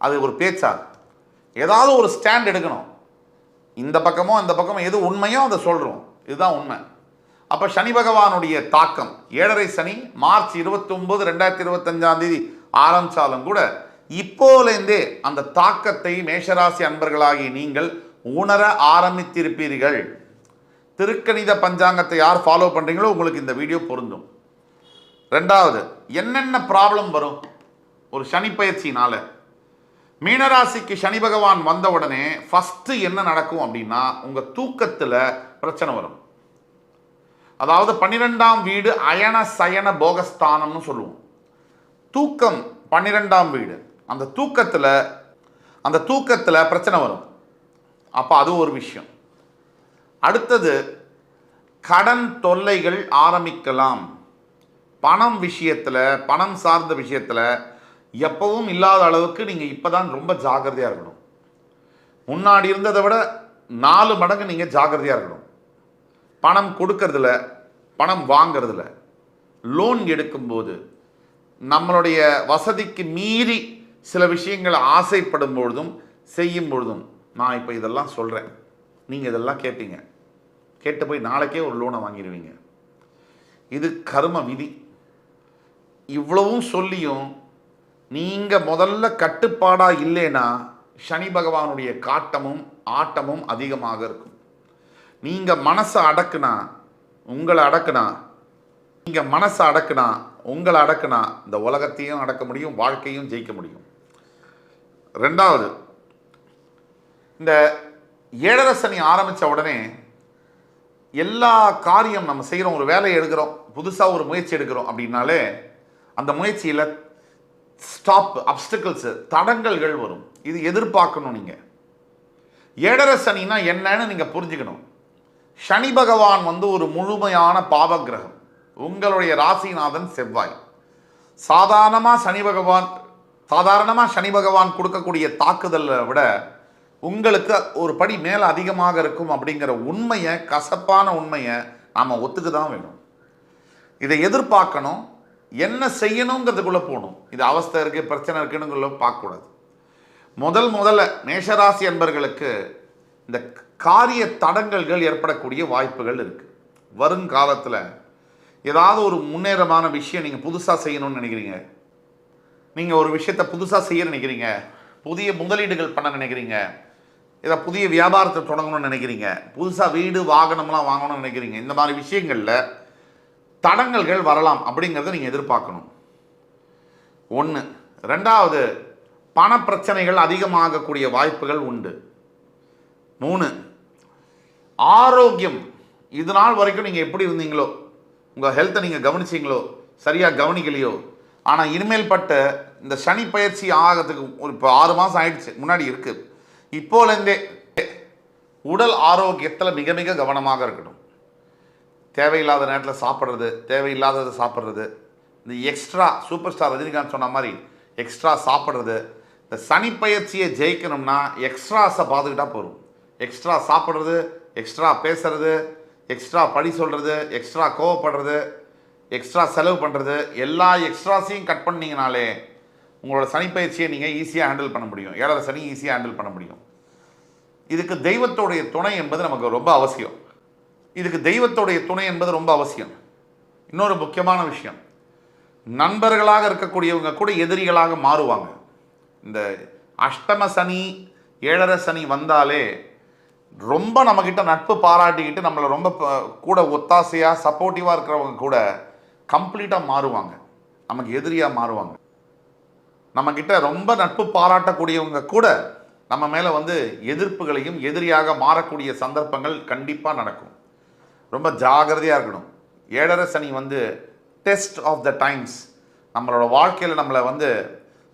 அது ஒரு பேச்சா? ஏதாவது ஒரு ஸ்டாண்ட் எடுக்கணும். இந்த பக்கமோ அந்த பக்கமோ எது உண்மையோ அதை சொல்கிறோம். இதுதான் உண்மை. அப்போ சனி பகவானுடைய தாக்கம் 7.5 சனி மார்ச் 29, 2025 ஆரம்பித்தாலும் கூட இப்போலேருந்தே அந்த தாக்கத்தை மேஷராசி அன்பர்களாகி நீங்கள் உணர ஆரம்பித்திருப்பீர்கள். திருக்கணித பஞ்சாங்கத்தை யார் ஃபாலோ பண்ணுறீங்களோ உங்களுக்கு இந்த வீடியோ பொருந்தும். ரெண்டாவது, என்னென்ன ப்ராப்ளம் வரும் ஒரு சனி பயிற்சினால? மீனராசிக்கு சனி பகவான் வந்த உடனே ஃபஸ்ட்டு என்ன நடக்கும் அப்படின்னா, உங்கள் தூக்கத்தில் பிரச்சனை வரும். அதாவது 12ஆம் வீடு அயன சயன போகஸ்தானம்னு சொல்லுவோம். தூக்கம் 12ஆம் வீடு. அந்த தூக்கத்தில் பிரச்சனை வரும். அப்போ அது ஒரு விஷயம். அடுத்தது, கடன் தொல்லைகள் ஆரம்பிக்கலாம். பணம் விஷயத்தில், பணம் சார்ந்த விஷயத்தில் எப்பவும் இல்லாத அளவுக்கு நீங்கள் இப்போ தான் ரொம்ப ஜாக்கிரதையாக இருக்கணும். முன்னாடி இருந்ததை விட 4 மடங்கு நீங்கள் ஜாக்கிரதையாக இருக்கணும். பணம் கொடுக்கறதில்ல, பணம் வாங்கிறதில்ல, லோன் எடுக்கும்போது நம்மளுடைய வசதிக்கு மீறி சில விஷயங்களை ஆசைப்படும் பொழுதும் செய்யும் பொழுதும், நான் இப்போ இதெல்லாம் சொல்கிறேன், நீங்கள் இதெல்லாம் கேட்பீங்க, கேட்டு போய் நாளைக்கே ஒரு லோனை வாங்கிடுவீங்க. இது கர்ம விதி. இவ்வளவும் சொல்லியும் நீங்கள் முதல்ல கட்டுப்பாடாக இல்லைன்னா சனி பகவானுடைய காட்டமும் ஆட்டமும் அதிகமாக இருக்கும். நீங்கள் மனசை அடக்குனா உங்களை அடக்குனா, நீங்கள் மனசை அடக்குனா உங்களை அடக்குனா இந்த உலகத்தையும் அடக்க முடியும், வாழ்க்கையும் ஜெயிக்க முடியும். ரெண்டாவது, இந்த 7.5 சனி ஆரம்பித்த உடனே எல்லா காரியம் நம்ம செய்கிறோம், ஒரு வேலையை எடுக்கிறோம், புதுசாக ஒரு முயற்சி எடுக்கிறோம் அப்படின்னாலே அந்த முயற்சியில் ஸ்டாப், அப்டிக்கல்ஸு, தடங்கல்கள் வரும். இது எதிர்பார்க்கணும். நீங்கள் 7.5 சனினா என்னன்னு நீங்கள் புரிஞ்சுக்கணும். சனி பகவான் வந்து ஒரு முழுமையான பாவ கிரகம். உங்களுடைய ராசிநாதன் செவ்வாய். சாதாரணமாக சனி பகவான் கொடுக்கக்கூடிய தாக்குதலை விட உங்களுக்கு ஒரு படி மேலே அதிகமாக இருக்கும் அப்படிங்கிற உண்மையை, கசப்பான உண்மையை நாம் ஒத்துக்க தான் வேணும். இதை எதிர்பார்க்கணும். என்ன செய்யணுங்கிறதுக்குள்ளே போகணும். இது அவஸ்தை இருக்குது, பிரச்சனை இருக்குன்னு பார்க்கக்கூடாது. முதல்ல மேஷராசி என்பர்களுக்கு இந்த காரிய தடங்கல்கள் ஏற்படக்கூடிய வாய்ப்புகள் இருக்குது. வருங்காலத்தில் ஏதாவது ஒரு முன்னேறமான விஷயம் நீங்கள் புதுசாக செய்யணும்னு நினைக்கிறீங்க, நீங்கள் ஒரு விஷயத்தை புதுசாக செய்ய நினைக்கிறீங்க, புதிய முதலீடுகள் பண்ண நினைக்கிறீங்க, ஏதாவது புதிய வியாபாரத்தை தொடங்கணும்னு நினைக்கிறீங்க, புதுசாக வீடு வாகனம்லாம் வாங்கணும்னு நினைக்கிறீங்க, இந்த மாதிரி விஷயங்களில் தடங்கல்கள் வரலாம் அப்படிங்கிறத நீங்கள் எதிர்பார்க்கணும். ஒன்று. ரெண்டாவது, பண பிரச்சனைகள் அதிகமாகக்கூடிய வாய்ப்புகள் உண்டு. 3. ஆரோக்கியம். இது நாள் வரைக்கும் நீங்கள் எப்படி இருந்தீங்களோ, உங்கள் ஹெல்த்தை நீங்கள் கவனிச்சிங்களோ, சரியாக கவனிக்கலையோ, ஆனால் இனிமேல் பட்ட இந்த சனி பயிற்சி ஆகிறதுக்கு இப்போ 6 மாதம் ஆயிடுச்சு, முன்னாடி இருக்குது. இப்போலேருந்தே உடல் ஆரோக்கியத்தில் மிக மிக கவனமாக இருக்கணும். தேவையில்லாத நேரத்தில் சாப்பிட்றது, தேவையில்லாதது சாப்பிட்றது, இந்த எக்ஸ்ட்ரா சூப்பர் ஸ்டார் ரஜினிகாந்த் சொன்ன மாதிரி எக்ஸ்ட்ரா சாப்பிட்றது. இந்த சனி பயிற்சியை ஜெயிக்கணும்னா எக்ஸ்ட்ராஸை பார்த்துக்கிட்டா போகும். எக்ஸ்ட்ரா சாப்பிட்றது, எக்ஸ்ட்ரா பேசுறது, எக்ஸ்ட்ரா படி சொல்கிறது, எக்ஸ்ட்ரா கோவப்படுறது, எக்ஸ்ட்ரா செலவு பண்ணுறது, எல்லா எக்ஸ்ட்ராஸையும் கட் பண்ணிங்கனாலே உங்களோட சனி பயிற்சியை நீங்கள் ஈஸியாக ஹேண்டில் பண்ண முடியும். 7 சனி ஈஸியாக ஹேண்டில் பண்ண முடியும். இதுக்கு தெய்வத்தோடைய துணை என்பது நமக்கு ரொம்ப அவசியம். இன்னொரு முக்கியமான விஷயம், நண்பர்களாக இருக்கக்கூடியவங்க கூட எதிரிகளாக மாறுவாங்க. இந்த அஷ்டம சனி 7 சனி வந்தாலே ரொம்ப நம்மக்கிட்ட நட்பு பாராட்டிக்கிட்டு நம்மளை ரொம்ப கூட ஒத்தாசையாக சப்போர்ட்டிவாக இருக்கிறவங்க கூட கம்ப்ளீட்டாக மாறுவாங்க, நமக்கு எதிரியாக மாறுவாங்க. நம்மக்கிட்ட ரொம்ப நட்பு பாராட்டக்கூடியவங்க கூட நம்ம மேலே வந்து எதிர்ப்புகளையும் எதிரியாக மாறக்கூடிய சந்தர்ப்பங்கள் கண்டிப்பாக நடக்கும். ரொம்ப ஜாகிரதையாக இருக்கணும். 7 சனி வந்து டெஸ்ட் ஆஃப் த டைம்ஸ், நம்மளோட வாழ்க்கையில் நம்மளை வந்து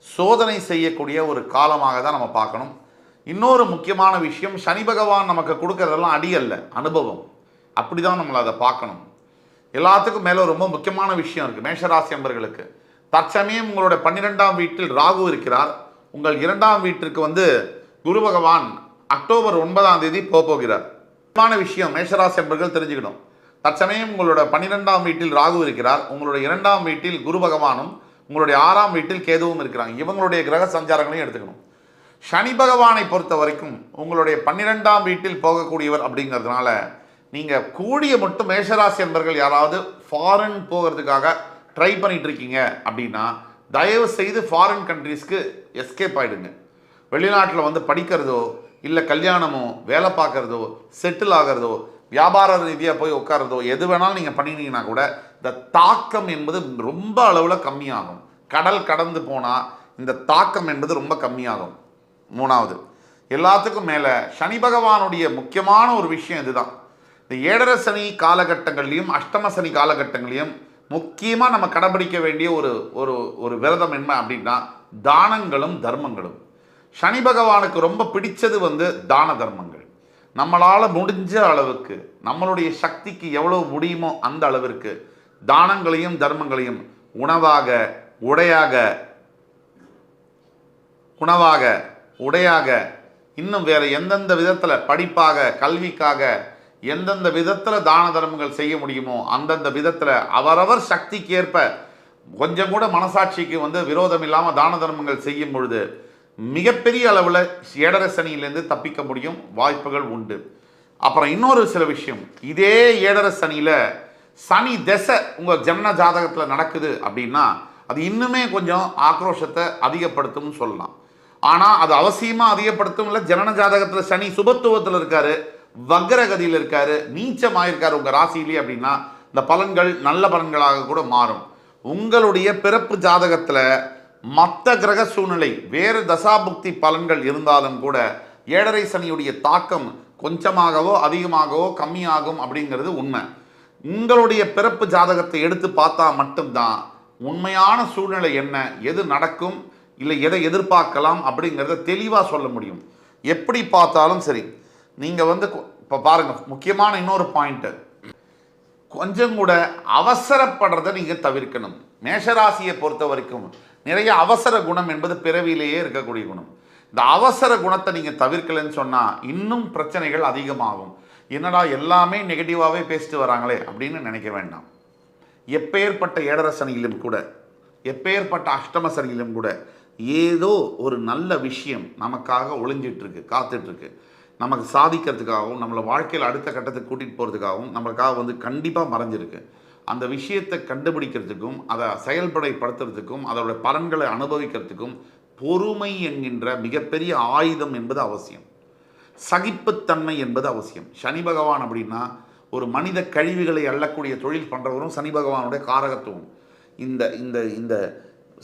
சோதனை செய்யக்கூடிய ஒரு காலமாக தான் நம்ம பார்க்கணும். இன்னொரு முக்கியமான விஷயம், சனி பகவான் நமக்கு கொடுக்கறதெல்லாம் அடி அல்ல, அனுபவம். அப்படி தான் நம்மளை அதை பார்க்கணும். எல்லாத்துக்கும் மேலே ரொம்ப முக்கியமான விஷயம் இருக்குது மேஷராசி என்பர்களுக்கு. தற்சமயம் உங்களுடைய 12ஆம் வீட்டில் ராகு இருக்கிறார். உங்கள் 2ஆம் வீட்டிற்கு வந்து குரு பகவான் அக்டோபர் 9ஆம் தேதி போகிறார். முக்கியமான விஷயம் மேஷராசி என்பர்கள் தெரிஞ்சுக்கணும். தற்சமயம் உங்களோட 12ஆம் வீட்டில் ராகு இருக்கிறார். உங்களுடைய 2ஆம் வீட்டில் குரு பகவானும் உங்களுடைய 6ஆம் வீட்டில் கேதுவும் இருக்கிறாங்க. இவங்களுடைய கிரக சஞ்சாரங்களையும் எடுத்துக்கணும். சனி பகவானை பொறுத்த வரைக்கும் உங்களுடைய 12ஆம் வீட்டில் போகக்கூடியவர் அப்படிங்கிறதுனால நீங்கள் கூடிய மட்டும் மேஷராசி என்பர்கள் யாராவது ஃபாரின் போகிறதுக்காக ட்ரை பண்ணிட்டு இருக்கீங்க அப்படின்னா தயவு செய்து ஃபாரின் கண்ட்ரீஸ்க்கு எஸ்கேப் ஆகிடுங்க. வெளிநாட்டில் வந்து படிக்கிறதோ, இல்லை கல்யாணமோ, வேலை பார்க்குறதோ, செட்டில் ஆகிறதோ, வியாபார ரீதியாக போய் உட்கார்றதோ, எது வேணாலும் நீங்கள் பண்ணினீங்கன்னா கூட இந்த தாக்கம் என்பது ரொம்ப அளவில் கம்மியாகும். கடல் கடந்து போனால் இந்த தாக்கம் என்பது ரொம்ப கம்மியாகும். 3வது, எல்லாத்துக்கும் மேலே சனி பகவானுடைய முக்கியமான ஒரு விஷயம் இதுதான். இந்த 7 சனி காலகட்டங்கள்லையும் அஷ்டம சனி காலகட்டங்களையும் முக்கியமாக நம்ம கடைபிடிக்க வேண்டிய ஒரு விரதம் என்ன அப்படின்னா தானங்களும் தர்மங்களும். சனி பகவானுக்கு ரொம்ப பிடிச்சது வந்து தான தர்மங்கள். நம்மளால் முடிஞ்ச அளவுக்கு, நம்மளுடைய சக்திக்கு எவ்வளவு முடியுமோ அந்த அளவிற்கு தானங்களையும் தர்மங்களையும் உணவாக, உடையாக, இன்னும் வேறு எந்தெந்த விதத்தில் படிப்பாக, கல்விக்காக எந்தெந்த விதத்தில் தான தர்மங்கள் செய்ய முடியுமோ அந்தந்த விதத்தில் அவரவர் சக்திக்கு ஏற்ப கொஞ்சம் கூட மனசாட்சிக்கு வந்து விரோதம் இல்லாமல் தான தர்மங்கள் செய்யும் பொழுது மிகப்பெரிய அளவில் 7 சனியிலேருந்து தப்பிக்க முடியும், வாய்ப்புகள் உண்டு. அப்புறம் இன்னொரு சில விஷயம், இதே 7 சனியில் சனி திசை உங்கள் ஜன்ம ஜாதகத்தில் நடக்குது அப்படின்னா அது இன்னுமே கொஞ்சம் ஆக்ரோஷத்தை அதிகப்படுத்தும்னு சொல்லலாம். ஆனால் அது அவசியமாக அதிகப்படுத்தும் இல்லை. ஜனன ஜாதகத்தில் சனி சுபத்துவத்தில் இருக்காரு, வக்ரகதியில் இருக்காரு, நீச்சமாயிருக்காரு உங்கள் ராசியிலே அப்படின்னா இந்த பலன்கள் நல்ல பலன்களாக கூட மாறும். உங்களுடைய பிறப்பு ஜாதகத்தில் மற்ற கிரக சூழ்நிலை வேறு தசாபுக்தி பலன்கள் இருந்தாலும் கூட 7 சனியுடைய தாக்கம் கொஞ்சமாகவோ அதிகமாகவோ கம்மியாகும் அப்படிங்கிறது உண்மை. உங்களுடைய பிறப்பு ஜாதகத்தை எடுத்து பார்த்தா மட்டும்தான் உண்மையான சூழ்நிலை என்ன, எது நடக்கும், இல்லை எதை எதிர்பார்க்கலாம் அப்படிங்கிறத தெளிவாக சொல்ல முடியும். எப்படி பார்த்தாலும் சரி, நீங்கள் வந்து இப்போ பாருங்க, முக்கியமான இன்னொரு பாயிண்ட், கொஞ்சம் கூட அவசரப்படுறதை நீங்கள் தவிர்க்கணும். மேஷராசியை பொறுத்த வரைக்கும் நிறைய அவசர குணம் என்பது பிறவியிலேயே இருக்கக்கூடிய குணம். இந்த அவசர குணத்தை நீங்கள் தவிர்க்கலைன்னு சொன்னால் இன்னும் பிரச்சனைகள் அதிகமாகும். என்னடா எல்லாமே நெகட்டிவாகவே பேசிட்டு வராங்களே அப்படின்னு நினைக்க வேண்டாம். எப்பேற்பட்ட ஏழர சனியிலும் கூட, எப்பேற்பட்ட அஷ்டம சனியிலும் கூட ஏதோ ஒரு நல்ல விஷயம் நமக்காக ஒளிஞ்சிட்ருக்கு, காத்துட்ருக்கு. நமக்கு சாதிக்கிறதுக்காகவும் நம்மளை வாழ்க்கையில் அடுத்த கட்டத்துக்கு கூட்டிகிட்டு போகிறதுக்காகவும் நம்மளுக்காக வந்து கண்டிப்பாக மறைஞ்சிருக்கு. அந்த விஷயத்தை கண்டுபிடிக்கிறதுக்கும் அதை செயல்படுத்துறதுக்கும் அதோட பலன்களை அனுபவிக்கிறதுக்கும் பொறுமை என்கின்ற மிகப்பெரிய ஆயுதம் என்பது அவசியம். சகிப்புத்தன்மை என்பது அவசியம். சனி பகவான் அப்படின்னா ஒரு மனித கழிவுகளை அள்ளக்கூடிய தொழில் பண்ணுறவரும் சனி பகவானுடைய காரகத்துவம். இந்த இந்த இந்த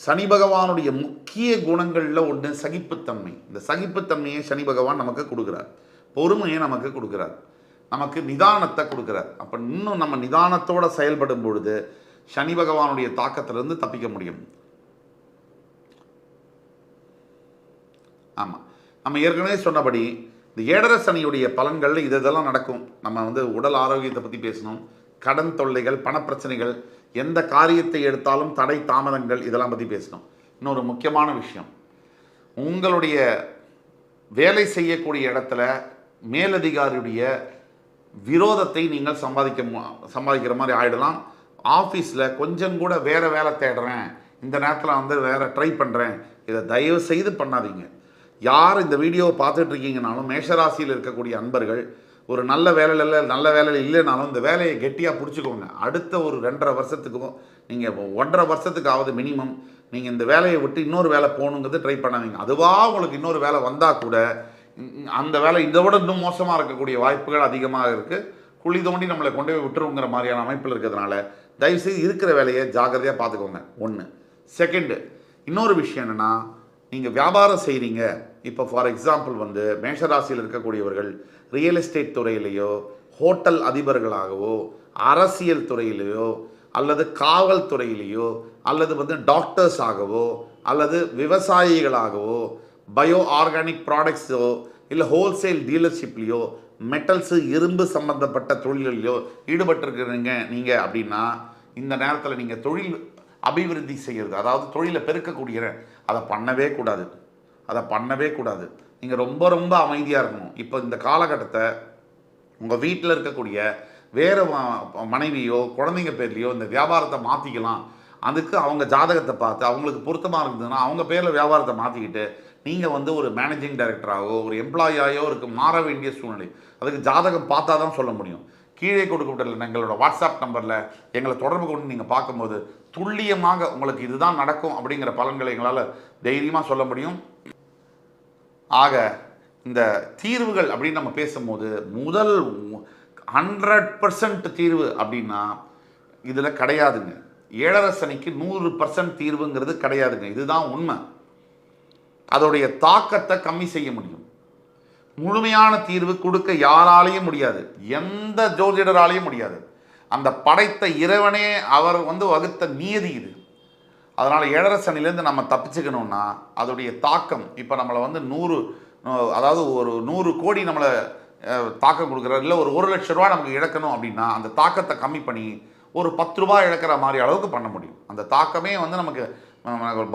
சனி பகவானுடைய முக்கிய குணங்களில் ஒன்று சகிப்புத்தன்மை. இந்த சகிப்புத்தன்மையை சனி பகவான் நமக்கு கொடுக்குறார், பொறுமையை நமக்கு கொடுக்குறார், நமக்கு நிதானத்தை கொடுக்குறார். அப்போ இன்னும் நம்ம நிதானத்தோடு செயல்படும் பொழுது சனி பகவானுடைய தாக்கத்திலிருந்து தப்பிக்க முடியும். ஆமாம், நம்ம ஏற்கனவே சொன்னபடி இந்த ஏழர சனியுடைய பலன்களில் இதெல்லாம் நடக்கும். நம்ம வந்து உடல் ஆரோக்கியத்தை பற்றி பேசணும், கடன் தொல்லைகள், பணப்பிரச்சனைகள், எந்த காரியத்தை எடுத்தாலும் தடை தாமதங்கள், இதெல்லாம் பற்றி பேசணும். இன்னொரு முக்கியமான விஷயம், உங்களுடைய வேலை செய்யக்கூடிய இடத்துல மேலதிகாரியுடைய விரோதத்தை நீங்கள் சம்பாதிக்கிற மாதிரி ஆகிடலாம். ஆஃபீஸில் கொஞ்சம் கூட வேறு வேலை தேடுறேன், இந்த நேரத்தில் வந்து வேறு ட்ரை பண்ணுறேன், இதை தயவு செய்து பண்ணாதீங்க. யார் இந்த வீடியோவை பார்த்துட்டு இருக்கீங்கனாலும் மேஷராசியில் இருக்கக்கூடிய அன்பர்கள் ஒரு நல்ல வேலையில் இல்லைனாலும் இந்த வேலையை கெட்டியாக பிடிச்சிக்கோங்க. அடுத்த ஒரு 2.5 வருஷத்துக்கும் நீங்கள் 1.5 வருஷத்துக்காவது மினிமம் நீங்கள் இந்த வேலையை விட்டு இன்னொரு வேலை போகணுங்கிறது ட்ரை பண்ணாதீங்க. அதுவாக உங்களுக்கு இன்னொரு வேலை வந்தால் கூட அந்த வேலை இதை விட இன்னும் மோசமாக இருக்கக்கூடிய வாய்ப்புகள் அதிகமாக இருக்குது. குழி தோண்டி நம்மளை கொண்டு போய் விட்டுருங்கிற மாதிரியான அமைப்பில் இருக்கிறதுனால தயவுசெய்து இருக்கிற வேலையை ஜாக்கிரதையாக பார்த்துக்கோங்க. ஒன்று. செகண்டு, இன்னொரு விஷயம் என்னென்னா, நீங்கள் வியாபாரம் செய்கிறீங்க. இப்போ ஃபார் எக்ஸாம்பிள் வந்து மேஷராசியில் இருக்கக்கூடியவர்கள் ரியல் எஸ்டேட் துறையிலையோ, ஹோட்டல் அதிபர்களாகவோ, அரசியல் துறையிலையோ, அல்லது காவல்துறையிலையோ, அல்லது வந்து டாக்டர்ஸ் ஆகவோ, அல்லது விவசாயிகளாகவோ, பயோ ஆர்கானிக் ப்ராடக்ட்ஸோ, இல்லை ஹோல்சேல் டீலர்ஷிப்லேயோ, மெட்டல்ஸு இரும்பு சம்பந்தப்பட்ட தொழில்களையோ ஈடுபட்டிருக்கிறீங்க நீங்கள் அப்படின்னா, இந்த நேரத்தில் நீங்கள் தொழில் அபிவிருத்தி செய்கிறது, அதாவது தொழிலை பெருக்கக்கூடிய அதை பண்ணவே கூடாது. நீங்கள் ரொம்ப ரொம்ப அமைதியாக இருக்கணும். இப்போ இந்த காலகட்டத்தை உங்கள் வீட்டில் இருக்கக்கூடிய வேறு மனைவியோ குழந்தைங்க பேர்லையோ இந்த வியாபாரத்தை மாற்றிக்கலாம். அதுக்கு அவங்க ஜாதகத்தை பார்த்து அவங்களுக்கு பொருத்தமாக இருந்ததுன்னா அவங்க பேரில் வியாபாரத்தை மாற்றிக்கிட்டு நீங்கள் வந்து ஒரு மேனேஜிங் டைரக்டராகவோ ஒரு எம்ப்ளாயியாகவோ மாற வேண்டிய சூழ்நிலை. அதுக்கு ஜாதகம் பார்த்தா தான் சொல்ல முடியும். கீழே கொடுக்கப்பட்ட எங்களோட வாட்ஸ்அப் நம்பரில் எங்களை தொடர்பு கொண்டு நீங்கள் பார்க்கும்போது துல்லியமாக உங்களுக்கு இதுதான் நடக்கும் அப்படிங்கிற பலன்களை எங்களால் தைரியமாக சொல்ல முடியும். ஆக இந்த தீர்வுகள் அப்படின்னு நம்ம பேசும்போது முதல் 100% தீர்வு அப்படின்னா இதில் கிடையாதுங்க. ஏழரை சனிக்கு 100% தீர்வுங்கிறது கிடையாதுங்க. இதுதான் உண்மை. அதோடைய தாக்கத்தை கம்மி செய்ய முடியும். முழுமையான தீர்வு கொடுக்க யாராலையும் முடியாது, எந்த ஜோதிடராலையும் முடியாது. அந்த படைத்த இறைவனே அவர் வந்து வகுத்த நியதி இது. அதனால் ஏழரை சனிலேருந்து நம்ம தப்பிச்சுக்கணும்னா அதோடைய தாக்கம், இப்போ நம்மளை வந்து 100 அதாவது ஒரு 100 கோடி நம்மளை தாக்கம் கொடுக்குறாரு, இல்லை ஒரு 1 லட்ச ரூபா நமக்கு இழக்கணும் அப்படின்னா அந்த தாக்கத்தை கம்மி பண்ணி ஒரு 10 ரூபா இழக்கிற மாதிரி அளவுக்கு பண்ண முடியும். அந்த தாக்கமே வந்து நமக்கு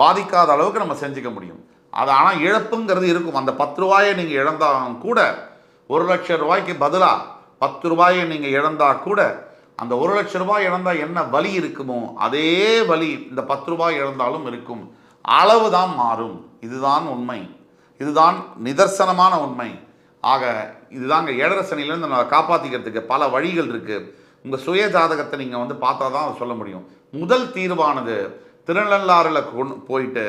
பாதிக்காத அளவுக்கு நம்ம செஞ்சுக்க முடியும். அது ஆனால் இழப்புங்கிறது இருக்கும். அந்த 10 ரூபாயை நீங்கள் இழந்தாலும் கூட 1 லட்சம் ரூபாய்க்கு பதிலாக 10 ரூபாயை நீங்கள் இழந்தால் கூட அந்த 1 லட்ச ரூபாய் இழந்தால் என்ன வலி இருக்குமோ அதே வலி இந்த 10 ரூபாய் இழந்தாலும் இருக்கும். அளவு தான் மாறும். இதுதான் உண்மை, இதுதான் நிதர்சனமான உண்மை. ஆக இதுதாங்க ஏழரை சனியிலேருந்து நம்ம காப்பாற்றிக்கிறதுக்கு பல வழிகள் இருக்குது. உங்கள் சுய ஜாதகத்தை நீங்கள் வந்து பார்த்தா தான் அதை சொல்ல முடியும். முதல் தீர்வானது திருநள்ளாறில் போயிட்டு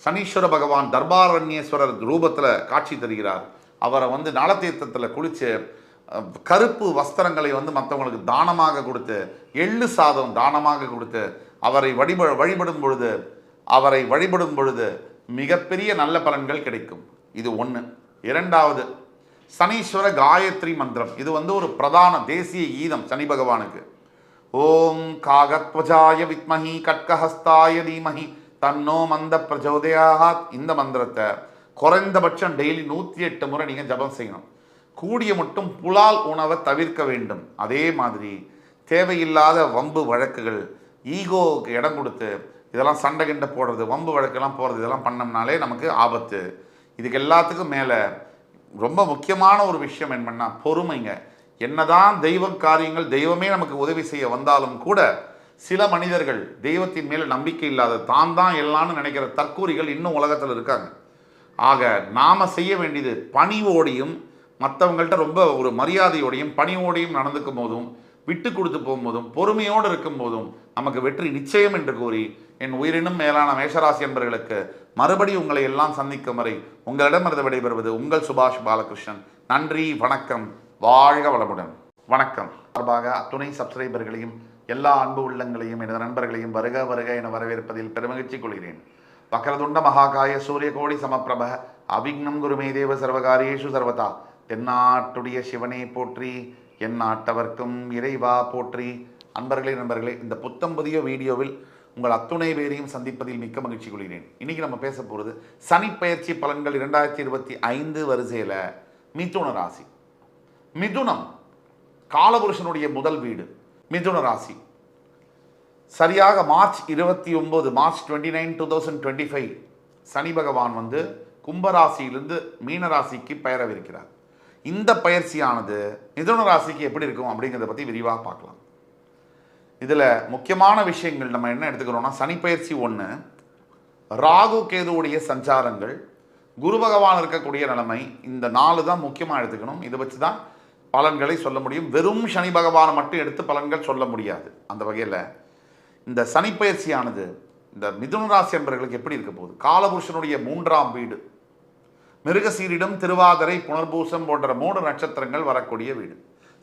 சனீஸ்வர பகவான் தர்பாரண்யேஸ்வரர் ரூபத்தில் காட்சி தருகிறார். அவரை வந்து நலத்தீர்த்தத்தில் குளித்து கருப்பு வஸ்திரங்களை வந்து மற்றவங்களுக்கு தானமாக கொடுத்து, எள்ளு சாதம் தானமாக கொடுத்து அவரை வழிபடும் பொழுது மிகப்பெரிய நல்ல பலன்கள் கிடைக்கும். இது ஒன்று. இரண்டாவது, சனீஸ்வர காயத்ரி மந்திரம். இது வந்து ஒரு பிரதான தேசிய கீதம் சனி பகவானுக்கு. ஓம் காகத்வஜாய வித்மஹி கட்கஹஸ்தாய தீமஹி தன்னோ மந்த பிரச்சோதயாத். இந்த மந்திரத்தை குறைந்தபட்சம் டெய்லி 108 முறை நீங்கள் ஜபம் செய்யணும். கூடிய மட்டும் புலால் உணவை தவிர்க்க வேண்டும். அதே மாதிரி தேவையில்லாத வம்பு வழக்குகள், ஈகோவுக்கு இடம் கொடுத்து இதெல்லாம் சண்டை கிண்டை போடுறது, வம்பு வழக்கெல்லாம் போடுறது, இதெல்லாம் பண்ணோம்னாலே நமக்கு ஆபத்து. இதுக்கு எல்லாத்துக்கும் மேலே ரொம்ப முக்கியமான ஒரு விஷயம் என்னன்னா பொறுமைங்க. என்னதான் தெய்வ காரியங்கள் தெய்வமே நமக்கு உதவி செய்ய வந்தாலும் கூட சில மனிதர்கள் தெய்வத்தின் மேல் நம்பிக்கை இல்லாத தான் எல்லாம்னு நினைக்கிற தற்கூரிகள் இன்னும் உலகத்தில் இருக்காங்க. ஆக நாம் செய்ய வேண்டியது பணிவோடையும் மற்றவங்கள்ட்ட ரொம்ப ஒரு மரியாதையோடையும் பணிவோடையும் நடந்துக்கும் போதும் விட்டு கொடுத்து போகும்போதும் பொறுமையோடு இருக்கும் போதும் நமக்கு வெற்றி நிச்சயம் என்று கூறி என் உயிரினும் மேலான மேஷராசி என்பவர்களுக்கு மறுபடியும் உங்களை எல்லாம் சந்திக்கும் வரை உங்களிடமிருந்து விடைபெறுவது உங்கள் சுபாஷ் பாலகிருஷ்ணன். நன்றி, வணக்கம், வாழ்க வளமுடன். வணக்கம். சார்பாக அத்துணை சப்ஸ்கிரைபர்களையும் எல்லா அன்பு உள்ளங்களையும் எனது நண்பர்களையும் வருக வருக என வரவேற்பதில் பெருமகிழ்ச்சி கொள்கிறேன். வக்ரதுண்ட மகாகாய சூரிய கோடி சமப்பிரப அவிக்னம் குருமே தேவ சர்வகாரியேஷு சர்வதா. தென்னாட்டுடைய சிவனே போற்றி, என் நாட்டவர்க்கும் இறைவா போற்றி. நண்பர்களே, இந்த புத்தம் புதிய வீடியோவில் உங்கள் அத்துணை பேரையும் சந்திப்பதில் மிக்க மகிழ்ச்சி கொள்கிறேன். இன்னைக்கு நம்ம பேச போகிறது சனி பெயர்ச்சி பலன்கள் 2025 வரிசையில் மிதுன ராசி. மிதுனம் காலபுருஷனுடைய முதல் வீடு. மிதுன ராசி சரியாக மார்ச் 29 மார்ச் 29 2025 சனி பகவான் கும்பராசியிலிருந்து மீனராசிக்கு பெயரவிருக்கிறார். இந்த பயிற்சியானது மிதுன ராசிக்கு எப்படி இருக்கும் அப்படிங்கிறத பற்றி விரிவாக பார்க்கலாம். இதில் முக்கியமான விஷயங்கள் நம்ம என்ன எடுத்துக்கிறோம்னா, சனி பயிற்சி 1, ராகு கேதுவுடைய சஞ்சாரங்கள், குரு பகவான் இருக்கக்கூடிய நிலைமை, இந்த 4 தான் முக்கியமாக எடுத்துக்கணும். இதை வச்சு தான் பலன்களை சொல்ல முடியும். வெறும் சனி பகவானை மட்டும் எடுத்து பலன்கள் சொல்ல முடியாது. அந்த வகையில் இந்த சனி பயிற்சியானது இந்த மிதுன ராசி என்பவர்களுக்கு எப்படி இருக்க போகுது? காலபுருஷனுடைய 3ஆம் வீடு, மிருகசீரிடம், திருவாதிரை, புனர்பூசம் போன்ற 3 நட்சத்திரங்கள் வரக்கூடிய வீடு.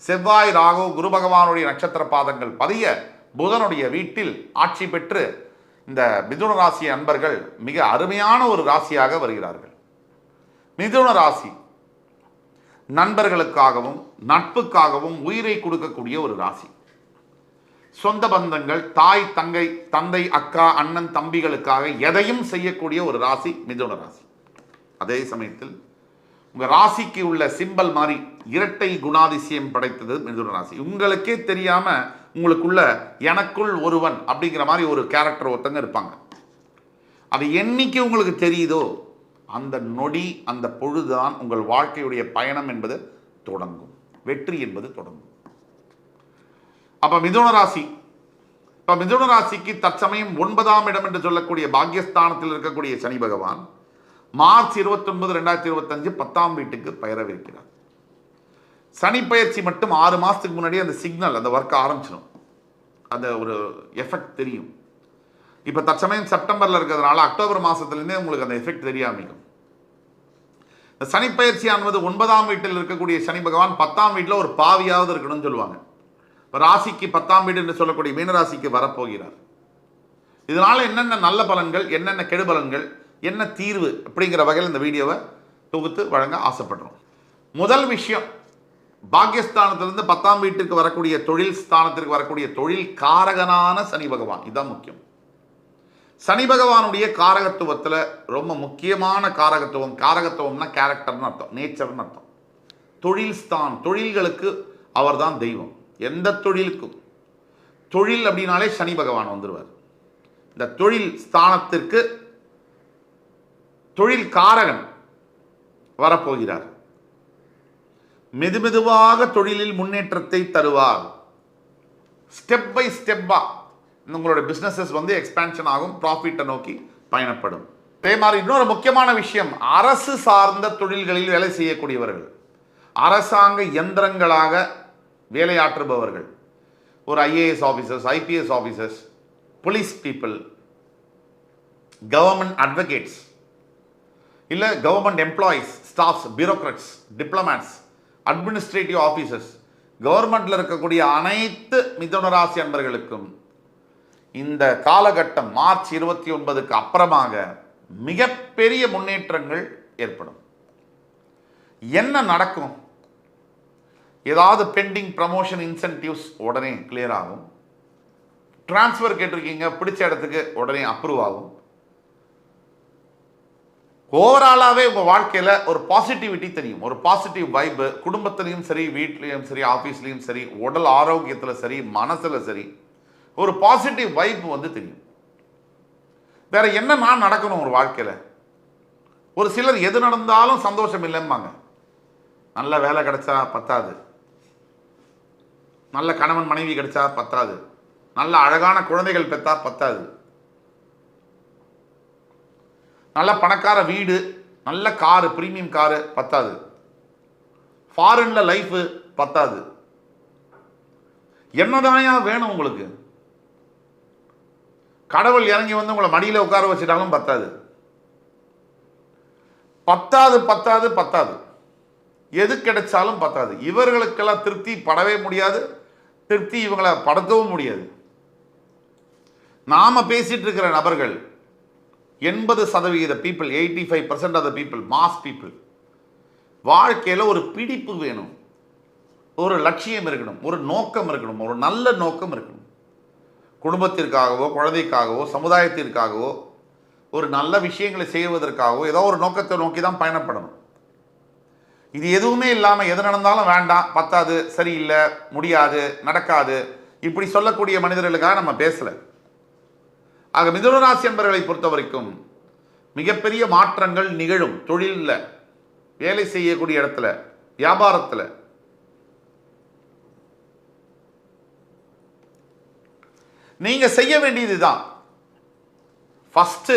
செவ்வாய், ராகு, குரு பகவானுடைய நட்சத்திர பாதங்கள் பதிய புதனுடைய வீட்டில் ஆட்சி பெற்று இந்த மிதுன ராசி அன்பர்கள் மிக அருமையான ஒரு ராசியாக வருகிறார்கள். மிதுன ராசி நண்பர்களுக்காகவும் நட்புக்காகவும் உயிரை கொடுக்கக்கூடிய ஒரு ராசி. சொந்த பந்தங்கள், தாய், தந்தை, அக்கா, அண்ணன், தம்பிகளுக்காக எதையும் செய்யக்கூடிய ஒரு ராசி மிதுன ராசி. அதே சமயத்தில் உங்கள் ராசிக்கு உள்ள சிம்பல் மாதிரி இரட்டை குணாதிசயம் படைத்தது மிதுன ராசி. உங்களுக்கே தெரியாமல் உங்களுக்குள்ள எனக்குள் ஒருவன் அப்படிங்கிற மாதிரி ஒரு கேரக்டர் ஒருத்தங்க இருப்பாங்க. அது என்னைக்கு உங்களுக்கு தெரியுதோ அந்த நொடி, அந்த பொழுதுதான் உங்கள் வாழ்க்கையுடைய பயணம் என்பது தொடங்கும், வெற்றி என்பது தொடங்கும். அப்போ மிதுன ராசி, இப்போ மிதுன ராசிக்கு தற்சமயம் 9ஆம் இடம் என்று சொல்லக்கூடிய பாக்யஸ்தானத்தில் இருக்கக்கூடிய சனி பகவான் மார்ச் 29 2025 10ஆம் வீட்டுக்கு பெயரவிருக்கிறார். சனி பயிற்சி மட்டும் 6 மாதத்துக்கு முன்னாடி அந்த சிக்னல், அந்த ஒர்க் ஆரம்பிச்சிடும், அந்த ஒரு எஃபெக்ட் தெரியும். இப்போ தற்சமயம் செப்டம்பரில் இருக்கிறதுனால அக்டோபர் மாதத்துலேருந்தே உங்களுக்கு அந்த எஃபெக்ட் தெரிய ஆரம்பிக்கும். இந்த சனி பயிற்சியானது 9ஆம் வீட்டில் இருக்கக்கூடிய சனி பகவான் 10ஆம் வீட்டில் ஒரு பாவியாவது இருக்கணும்னு சொல்லுவாங்க. இப்போ ராசிக்கு 10ஆம் வீடு என்று சொல்லக்கூடிய மீனராசிக்கு வரப்போகிறார். இதனால் என்னென்ன நல்ல பலன்கள், என்னென்ன கெடு பலன்கள், என்ன தீர்வு அப்படிங்கிற வகையில் இந்த வீடியோவை தொகுத்து வழங்க ஆசைப்படுறோம். முதல் விஷயம், பாக்யஸ்தானத்திலிருந்து 10ஆம் வீட்டுக்கு வரக்கூடிய தொழில் ஸ்தானத்திற்கு வரக்கூடிய தொழில் காரகனான சனி பகவான். இதுதான் முக்கியம். சனி பகவானுடைய காரகத்துவத்தில் ரொம்ப முக்கியமான காரகத்துவம்னா கேரக்டர்னு அர்த்தம், நேச்சர்னு அர்த்தம். தொழில் ஸ்தான், தொழில்களுக்கு அவர் தான் தெய்வம். எந்த தொழிலுக்கும் தொழில் அப்படின்னாலே சனி பகவான் வந்துடுவார். இந்த தொழில் ஸ்தானத்திற்கு தொழில் காரகன் வரப்போகிறார். மெதுமெதுவாக தொழிலில் முன்னேற்றத்தை தருவார். ஸ்டெப் பை ஸ்டெப்பா உங்களோட பிஸ்னஸஸ் எக்ஸ்பான்ஷன் ஆகும், ப்ராஃபிட்டை நோக்கி பயணப்படும். அதே மாதிரி இன்னொரு முக்கியமான விஷயம், அரசு சார்ந்த தொழில்களில் வேலை செய்யக்கூடியவர்கள், அரசாங்க யந்திரங்களாக வேலையாற்றுபவர்கள், ஒரு IAS officers, IPS officers, police people, government advocates, இல்லை government employees, staffs, bureaucrats, diplomats, administrative officers, கவர்மெண்ட்டில் இருக்கக்கூடிய அனைத்து மிதுன ராசி அன்பர்களுக்கும் இந்த காலகட்டம் மார்ச் 29க்கு அப்புறமாக மிகப்பெரிய முன்னேற்றங்கள் ஏற்படும். என்ன நடக்கும்? ஏதாவது பெண்டிங் ப்ரமோஷன், இன்சென்டிவ்ஸ் உடனே கிளியர் ஆகும். டிரான்ஸ்ஃபர் கேட்டிருக்கீங்க, பிடிச்ச இடத்துக்கு உடனே அப்ரூவ் ஆகும். ஓவராலாகவே உங்கள் வாழ்க்கையில் ஒரு பாசிட்டிவிட்டி தெரியும், ஒரு பாசிட்டிவ் வைப்பு. குடும்பத்திலையும் சரி, வீட்லேயும் சரி, ஆஃபீஸ்லேயும் சரி, உடல் ஆரோக்கியத்தில் சரி, மனசில் சரி, ஒரு பாசிட்டிவ் வைப்பு வந்து தெரியும். வேற என்ன நான் நடக்கணும் ஒரு வாழ்க்கையில்? ஒரு சிலர் எது நடந்தாலும் சந்தோஷம் இல்லைம்பாங்க. நல்ல வேலை கிடைச்சா பத்தாது, நல்ல கணவன் மனைவி கிடைச்சா பத்தாது, நல்ல அழகான குழந்தைகள் பெற்றா பத்தாது, நல்ல பணக்கார வீடு, நல்ல காரு, பிரீமியம் காரு பத்தாது, ஃபாரின்ல லைஃப் பத்தாது. என்னதாயா வேணும் உங்களுக்கு? கடவுள் இறங்கி வந்து உங்களை மடியில் உட்கார வச்சுட்டாலும் பத்தாது. பத்தாது பத்தாது பத்தாது, எது கிடைச்சாலும் பத்தாது. இவர்களுக்கெல்லாம் திருப்தி படவே முடியாது, திருப்தி இவங்களை படுத்தவும் முடியாது. நாம பேசிட்டு இருக்கிற நபர்கள் 80% people, 85% of the people, mass people, வாழ்க்கையில் ஒரு பிடிப்பு வேணும், ஒரு லட்சியம் இருக்கணும், ஒரு நோக்கம் இருக்கணும், ஒரு நல்ல நோக்கம் இருக்கணும். குடும்பத்திற்காகவோ, குழந்தைக்காகவோ, சமுதாயத்திற்காகவோ, ஒரு நல்ல விஷயங்களை செய்வதற்காகவோ ஏதோ ஒரு நோக்கத்தை நோக்கி தான் பயணப்படணும். இது எதுவுமே இல்லாமல் எது நடந்தாலும் வேண்டாம், பத்தாது, சரியில்லை, முடியாது, நடக்காது, இப்படி சொல்லக்கூடிய மனிதர்களுக்காக நம்ம பேசலை. ஆக மிதுன ராசி என்பவர்களை பொறுத்த வரைக்கும் மிகப்பெரிய மாற்றங்கள் நிகழும். தொழிலில், வேலை செய்யக்கூடிய இடத்துல, வியாபாரத்தில். நீங்க செய்ய வேண்டியது தான், ஃபர்ஸ்ட்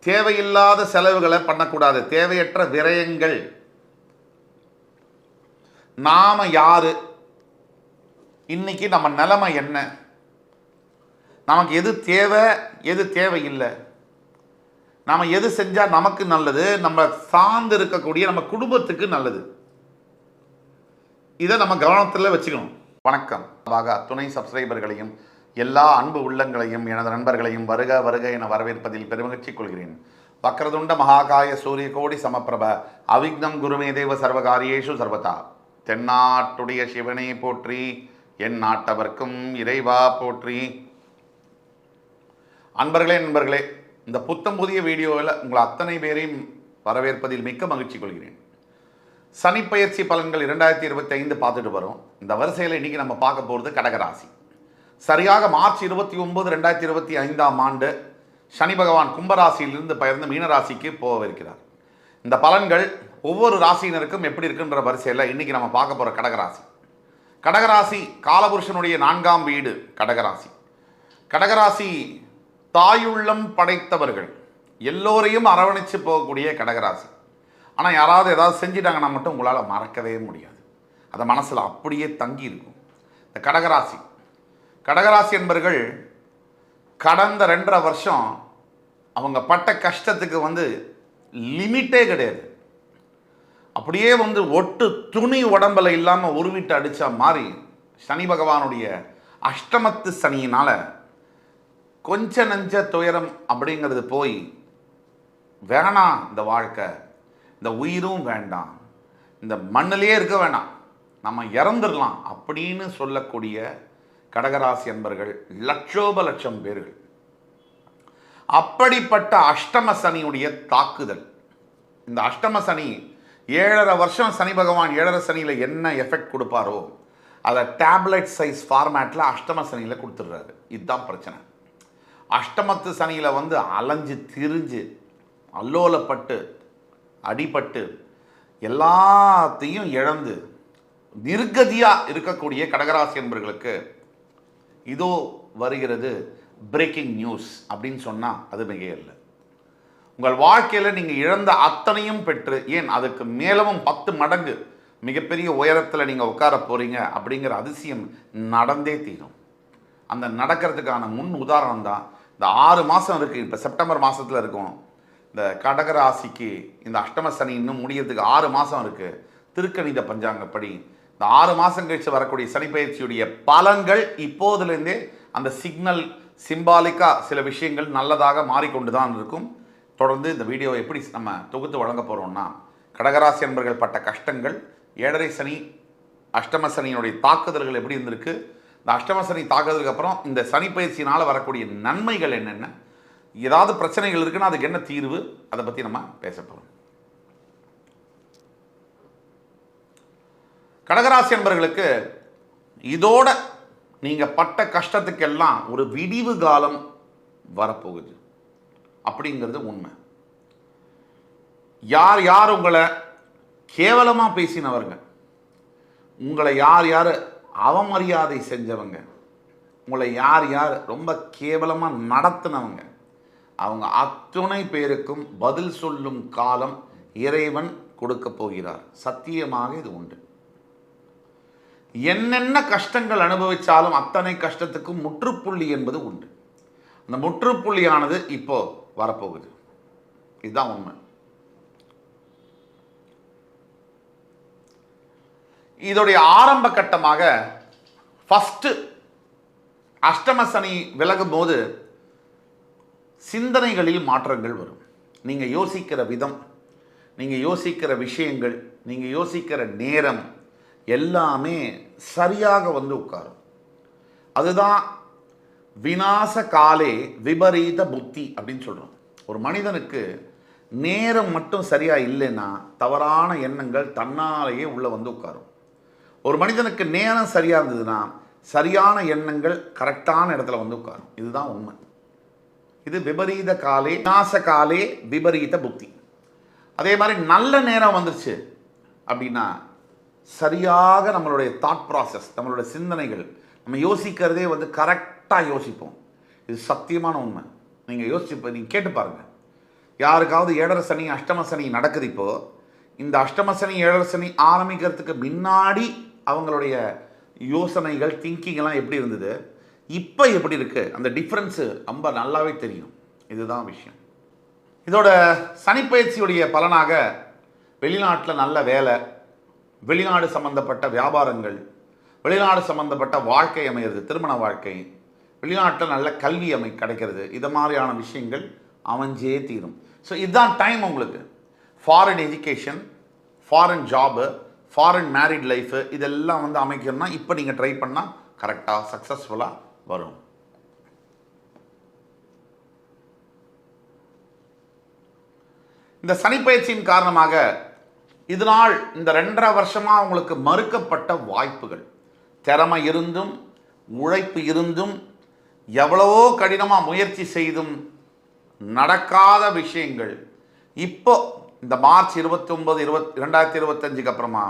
தேவையில்லாத செலவுகளை பண்ணக்கூடாது, தேவையற்ற விரயங்கள். நாம யாரு, இன்னைக்கு நம்ம நிலைமை என்ன, நமக்கு எது தேவை, எது தேவையில்லை, நாம எது செஞ்சா நமக்கு நல்லது, நம்ம சார்ந்து இருக்கக்கூடிய நம்ம குடும்பத்துக்கு நல்லது, இதை நம்ம கவனத்தில் வச்சுக்கணும். வணக்கம். துணை சப்ஸ்கிரைபர்களையும் எல்லா அன்பு உள்ளங்களையும் எனது நண்பர்களையும் வருக வருக என வரவேற்பதில் பெருமகிழ்ச்சி கொள்கிறேன். வக்ரதுண்ட மகாகாய சூரிய கோடி சமப்பிரப அவிக்னம் குருமே தேவ சர்வகாரியேஷு சர்வதா. தென்னாட்டுடைய சிவனை போற்றி, என் நாட்டவர்க்கும் இறைவா போற்றி. அன்பர்களே, நண்பர்களே, இந்த புத்தம் புதிய வீடியோவில் உங்கள் அத்தனை பேரையும் வரவேற்பதில் மிக்க மகிழ்ச்சி கொள்கிறேன். சனிப்பெயர்ச்சி பலன்கள் 2025 பார்த்துட்டு வரும். இந்த வரிசையில் இன்னைக்கு நம்ம பார்க்க போகிறது கடகராசி. சரியாக மார்ச் 29, 2025ஆம் ஆண்டு சனி பகவான் கும்பராசியிலிருந்து பெயர்ந்து மீனராசிக்கு போவிருக்கிறார். இந்த பலன்கள் ஒவ்வொரு ராசியினருக்கும் எப்படி இருக்குன்ற வரிசையில் இன்னைக்கு நம்ம பார்க்க போகிற கடகராசி. கடகராசி காலபுருஷனுடைய 4ஆம் வீடு கடகராசி. கடகராசி தாயுள்ளம் படைத்தவர்கள், எல்லோரையும் அரவணைச்சு போகக்கூடிய கடகராசி. ஆனால் யாராவது ஏதாவது செஞ்சிட்டாங்கன்னா மட்டும் உங்களால் மறக்கவே முடியாது, அது மனசில் அப்படியே தங்கி இருக்கும். இந்த கடகராசி கடகராசி என்பவர்கள் கடந்த 2.5 வருஷம் அவங்க பட்ட கஷ்டத்துக்கு வந்து லிமிட்டே கிடையாது. அப்படியே வந்து ஒட்டு துணி உடம்பில் இல்லாமல் உருவிட்டு அடித்தா மாதிரி சனி பகவானுடைய அஷ்டமத்து சனியினால் கொஞ்ச நஞ்ச துயரம் அப்படிங்கிறது போய், வேணாம் இந்த வாழ்க்கை, இந்த உயிரும் வேண்டாம், இந்த மண்ணிலே இருக்க வேணாம், நம்ம இறந்துடலாம் அப்படின்னு சொல்லக்கூடிய கடகராசி என்பர்கள் லட்சோப லட்சம் பேர்கள். அப்படிப்பட்ட அஷ்டம சனியுடைய தாக்குதல். இந்த அஷ்டம சனி 7.5 வருஷம் சனி பகவான் 7.5 சனியில் என்ன எஃபெக்ட் கொடுப்பாரோ அதை டேப்லெட் சைஸ் ஃபார்மேட்டில் அஷ்டம சனியில் கொடுத்துடுறாரு. இதுதான் பிரச்சனை. அஷ்டமத்து சனியில் வந்து அலைஞ்சு திரிஞ்சு அல்லோலப்பட்டு அடிபட்டு எல்லாத்தையும் இழந்து நிர்கதியாக இருக்கக்கூடிய கடகராசி என்பவர்களுக்கு இதோ வருகிறது பிரேக்கிங் நியூஸ் அப்படின்னு சொன்னால் அது மிகையல்ல. உங்கள் வாழ்க்கையில் நீங்கள் இழந்த அத்தனையும் பெற்று, ஏன் அதுக்கு மேலவும் 10 மடங்கு மிகப்பெரிய உயரத்தில் நீங்கள் உட்கார போகிறீங்க அப்படிங்கிற அதிசயம் நடந்தே தீரும். அந்த நடக்கிறதுக்கான முன் உதாரணம் தான் இந்த 6 மாதம் இருக்குது. இப்போ செப்டம்பர் மாதத்தில் இருக்கும். இந்த கடகராசிக்கு இந்த அஷ்டம சனி இன்னும் முடியறதுக்கு 6 மாதம் இருக்குது. திருக்கணித பஞ்சாங்கப்படி இந்த 6 மாதம் கழிச்சு வரக்கூடிய சனிப்பெயர்ச்சியுடைய பலன்கள் இப்போதுலேருந்தே அந்த சிக்னல் சிம்பாலிக்காக சில விஷயங்கள் நல்லதாக மாறிக்கொண்டு தான் இருக்கும். தொடர்ந்து இந்த வீடியோவை எப்படி நம்ம தொகுத்து வழங்க போகிறோம்னா, கடகராசி என்பர்கள் பட்ட கஷ்டங்கள், 7.5 சனி, அஷ்டம சனியினுடைய தாக்குதல்கள் எப்படி இருந்திருக்கு, இந்த அஷ்டம சனி தாக்குதலுக்கு அப்புறம் இந்த சனி பயிற்சியினால் வரக்கூடிய நன்மைகள் என்னென்ன, ஏதாவது பிரச்சனைகள் இருக்குன்னா அதுக்கு என்ன தீர்வு, அதை பற்றி நம்ம பேச போகிறோம். கடகராசி என்பவர்களுக்கு இதோட நீங்கள் பட்ட கஷ்டத்துக்கெல்லாம் ஒரு விடிவு காலம் வரப்போகுது அப்படிங்கிறது உண்மை. யார் யார் உங்களை கேவலமாக பேசினவங்க, உங்களை யார் யார் அவமரியாதை செஞ்சவங்க, உங்களை யார் யார் ரொம்ப கேவலமாக நடத்தினவங்க, அவங்க அத்துணை பேருக்கும் பதில் சொல்லும் காலம் இறைவன் கொடுக்க போகிறார். சத்தியமாக இது உண்டு. என்னென்ன கஷ்டங்கள் அனுபவித்தாலும் அத்தனை கஷ்டத்துக்கும் முற்றுப்புள்ளி என்பது உண்டு. அந்த முற்றுப்புள்ளியானது இப்போ வரப்போகுது. இதுதான் உண்மை. இதோடைய ஆரம்ப கட்டமாக ஃபஸ்ட்டு அஷ்டம சனி விலகும் போது சிந்தனைகளில் மாற்றங்கள் வரும். நீங்கள் யோசிக்கிற விதம், நீங்கள் யோசிக்கிற விஷயங்கள், நீங்கள் யோசிக்கிற நேரம் எல்லாமே சரியாக வந்து உட்காரும். அதுதான் விநாச காலே விபரீத புத்தி அப்படின்னு சொல்கிறோம். ஒரு மனிதனுக்கு நேரம் மட்டும் சரியாக இல்லைன்னா தவறான எண்ணங்கள் தன்னாலேயே உள்ளே வந்து உட்காரும். ஒரு மனிதனுக்கு நேரம் சரியாக இருந்ததுன்னா சரியான எண்ணங்கள் கரெக்டான இடத்துல வந்து உட்காரும். இதுதான் உண்மை. இது விபரீத காலே விநாச காலே விபரீத புத்தி. அதே மாதிரி நல்ல நேரம் வந்துருச்சு அப்படின்னா சரியாக நம்மளுடைய தாட் ப்ராசஸ், நம்மளுடைய சிந்தனைகள், நம்ம யோசிக்கிறதே வந்து கரெக்டாக யோசிப்போம். இது சத்தியமான உண்மை. நீங்கள் நீங்கள் கேட்டு பாருங்கள். யாருக்காவது ஏழரை சனி அஷ்டம சனி நடக்குது. இப்போது இந்த அஷ்டம சனி ஏழரை சனி ஆரம்பிக்கிறதுக்கு முன்னாடி அவங்களுடைய யோசனைகள் திங்கிங்கெல்லாம் எப்படி இருந்தது, இப்போ எப்படி இருக்குது, அந்த டிஃப்ரென்ஸு ரொம்ப நல்லாவே தெரியும். இதுதான் விஷயம். இதோட சனிப்பயிற்சியுடைய பலனாக வெளிநாட்டில் நல்ல வேலை, வெளிநாடு சம்பந்தப்பட்ட வியாபாரங்கள், வெளிநாடு சம்பந்தப்பட்ட வாழ்க்கை அமையிறது, திருமண வாழ்க்கை, வெளிநாட்டில் நல்ல கல்வி கிடைக்கிறது, இது மாதிரியான விஷயங்கள் அமைஞ்சே தீரும். ஸோ இதுதான் டைம் உங்களுக்கு. Foreign education, foreign job, foreign married life இதெல்லாம் வந்து அமைக்கணும்னா இப்போ நீங்கள் ட்ரை பண்ணால் கரெக்டாக சக்ஸஸ்ஃபுல்லாக வரும். இந்த சனிப்பயிற்சியின் காரணமாக இதனால் இந்த 2.5 வருஷமாக உங்களுக்கு மறுக்கப்பட்ட வாய்ப்புகள், திறமை இருந்தும் உழைப்பு இருந்தும் எவ்வளவோ கடினமாக முயற்சி செய்தும் நடக்காத விஷயங்கள் இப்போ இந்த மார்ச் 29, 2025 அப்புறமா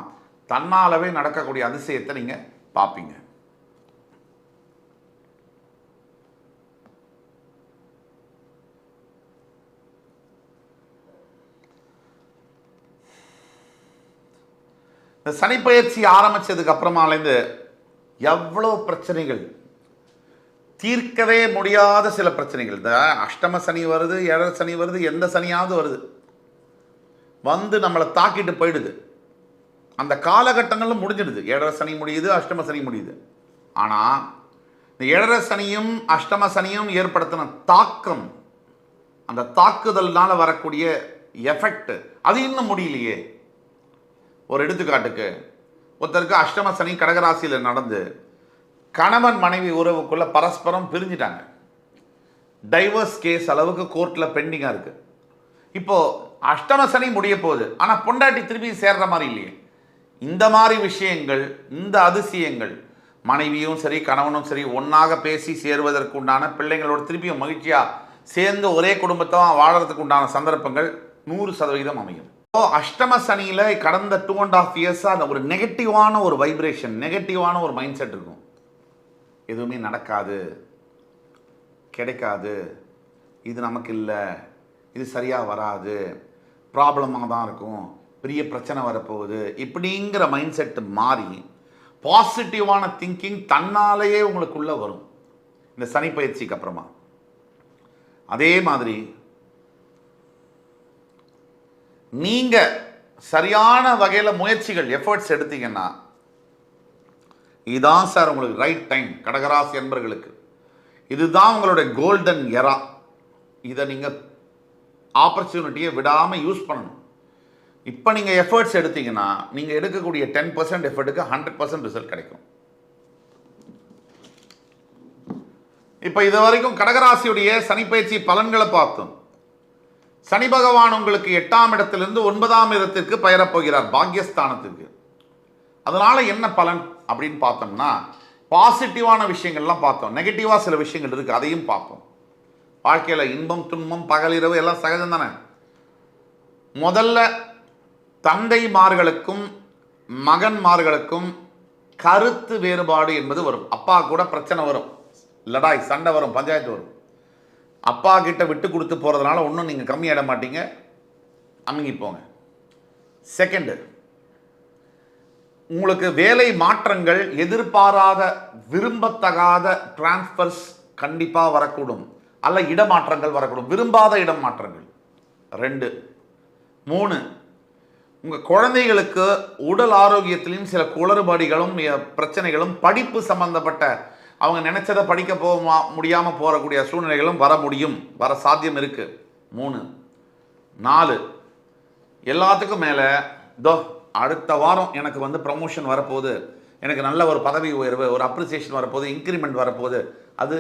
தன்னாலவே நடக்கக்கூடிய அதிசயத்தை நீங்கள் பார்ப்பீங்க. இந்த சனிப்பயிற்சி ஆரம்பித்ததுக்கு அப்புறமாலேருந்து எவ்வளோ பிரச்சனைகள், தீர்க்கவே முடியாத சில பிரச்சனைகள். இந்த அஷ்டம சனி வருது, ஏழரை சனி வருது, எந்த சனியாவது வருது, வந்து நம்மளை தாக்கிட்டு போயிடுது. அந்த காலகட்டங்களில் முடிஞ்சிடுது. ஏழரை சனி முடியுது, அஷ்டம சனி முடியுது. ஆனால் இந்த ஏழரை சனியும் அஷ்டம சனியும் ஏற்படுத்தின தாக்கம், அந்த தாக்குதல்னால் வரக்கூடிய எஃபெக்ட் அது இன்னும் முடியலையே. ஒரு எடுத்துக்காட்டுக்கு, ஒருத்தருக்கு அஷ்டம சனி கடகராசியில் நடந்து கணவன் மனைவி உறவுக்குள்ளே பரஸ்பரம் பிரிஞ்சிட்டாங்க. டைவர்ஸ் கேஸ் அளவுக்கு கோர்ட்டில் பெண்டிங்காக இருக்குது. இப்போது அஷ்டம சனி முடிய போகுது, ஆனால் பொண்டாட்டி திருப்பி சேர்ற மாதிரி இல்லையே. இந்த மாதிரி விஷயங்கள், இந்த அதிசயங்கள், மனைவியும் சரி கணவனும் சரி ஒன்றாக பேசி சேருவதற்கு உண்டான, பிள்ளைங்களோட திருப்பியும் மகிழ்ச்சியாக சேர்ந்து ஒரே குடும்பத்தான் வாழறதுக்கு உண்டான சந்தர்ப்பங்கள் 100% அமையும். அஷ்டம சனியில் கடந்த 2.5 இயர்ஸாக அந்த ஒரு நெகட்டிவான ஒரு வைப்ரேஷன், நெகட்டிவான ஒரு மைண்ட் செட் இருக்கும். எதுவுமே நடக்காது, கிடைக்காது, இது நமக்கு இல்லை, இது சரியாக வராது, ப்ராப்ளமாக தான் இருக்கும், பெரிய பிரச்சனை வரப்போகுது, இப்படிங்கிற மைண்ட் செட்டு மாறி பாசிட்டிவான திங்கிங் தன்னாலேயே உங்களுக்குள்ளே வரும் இந்த சனி பயிற்சிக்கு அப்புறமா. அதே மாதிரி நீங்கள் சரியான வகையில் முயற்சிகள், எஃபர்ட்ஸ் எடுத்தீங்கன்னா இதுதான் சார் உங்களுக்கு ரைட் டைம். கடகராசி என்பர்களுக்கு இதுதான் உங்களுடைய கோல்டன் எரா. இதை நீங்கள் ஆப்பர்ச்சுனிட்டியை விடாமல் யூஸ் பண்ணணும். இப்போ நீங்கள் எஃபர்ட்ஸ் எடுத்தீங்கன்னா நீங்கள் எடுக்கக்கூடிய 10% எஃபர்ட்டுக்கு 100% ரிசல்ட் கிடைக்கும். இப்போ இது வரைக்கும் கடகராசியுடைய சனிப்பயிற்சி பலன்களை பார்த்தோம். சனி பகவான் உங்களுக்கு 8ஆம் இடத்திலிருந்து 9ஆம் இடத்திற்கு பெயரப் போகிறார், பாக்யஸ்தானத்துக்கு. அதனால என்ன பலன் அப்படின்னு பார்த்தோம்னா, பாசிட்டிவான விஷயங்கள்லாம் பார்த்தோம், நெகட்டிவாக சில விஷயங்கள் இருக்குது, அதையும் பார்ப்போம். வாழ்க்கையில் இன்பம் துன்பம் பகலிரவு எல்லாம் சகஜம் தானே. முதல்ல தந்தைமார்களுக்கும் மகன்மார்களுக்கும் கருத்து வேறுபாடு என்பது வரும். அப்பா கூட பிரச்சனை வரும், லடாய் சண்டை வரும், பஞ்சாயத்து வரும். அப்பா கிட்ட விட்டு கொடுத்து போகிறதுனால ஒன்றும் நீங்கள் கம்மியாயிட மாட்டீங்க, அமுங்கி போங்க. செகண்டு, உங்களுக்கு வேலை மாற்றங்கள், எதிர்பாராத விரும்பத்தகாத டிரான்ஸ்ஃபர்ஸ் கண்டிப்பாக வரக்கூடும், அல்ல இடமாற்றங்கள் வரக்கூடும், விரும்பாத இடம் மாற்றங்கள். 2. 3, உங்கள் குழந்தைகளுக்கு உடல் ஆரோக்கியத்திலையும் சில குளறுபடிகளும் பிரச்சனைகளும், படிப்பு சம்பந்தப்பட்ட அவங்க நினைச்சதை படிக்க போக முடியாமல் போகக்கூடிய சூழ்நிலைகளும் வர முடியும், வர சாத்தியம் இருக்குது. 3. 4, எல்லாத்துக்கும் மேலே அடுத்த வாரம் எனக்கு வந்து ப்ரமோஷன் வரப்போகுது, எனக்கு நல்ல ஒரு பதவி உயர்வு, ஒரு அப்ரிசியேஷன் வரப்போகுது, இன்க்ரிமெண்ட் வரப்போகுது, அது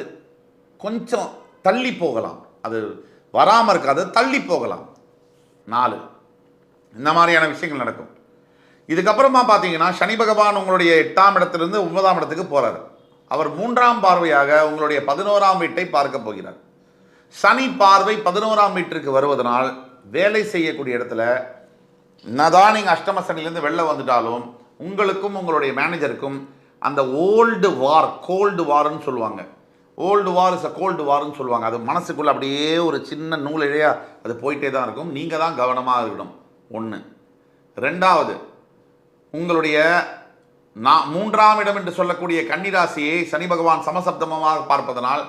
கொஞ்சம் தள்ளி போகலாம், அது வராமல் இருக்காது, தள்ளி போகலாம். 4, இந்த மாதிரியான விஷயங்கள் நடக்கும். இதுக்கப்புறமா பார்த்தீங்கன்னா சனி பகவான் உங்களுடைய 8ஆம் இடத்திலிருந்து 9ஆம் இடத்துக்கு போகிறார். அவர் 3ஆம் பார்வையாக உங்களுடைய 11ஆம் வீட்டை பார்க்க போகிறார். சனி பார்வை 11ஆம் வீட்டிற்கு வருவதனால் வேலை செய்யக்கூடிய இடத்துல என்னதான் நீங்கள் அஷ்டம சனிலேருந்து வெளில வந்துட்டாலும் உங்களுக்கும் உங்களுடைய மேனேஜருக்கும் அந்த ஓல்டு வார், கோல்டு வார்ன்னு சொல்லுவாங்க, old war is a cold வார்ன்னு சொல்லுவாங்க, அது மனசுக்குள்ளே அப்படியே ஒரு சின்ன நூல் இழையாக அது போயிட்டே தான் இருக்கும். நீங்கள் தான் கவனமாக இருக்கணும். 1. 2வது, உங்களுடைய 3ஆம் இடம் என்று சொல்லக்கூடிய கன்னிராசியை சனி பகவான் சமசப்தமமாக பார்ப்பதனால்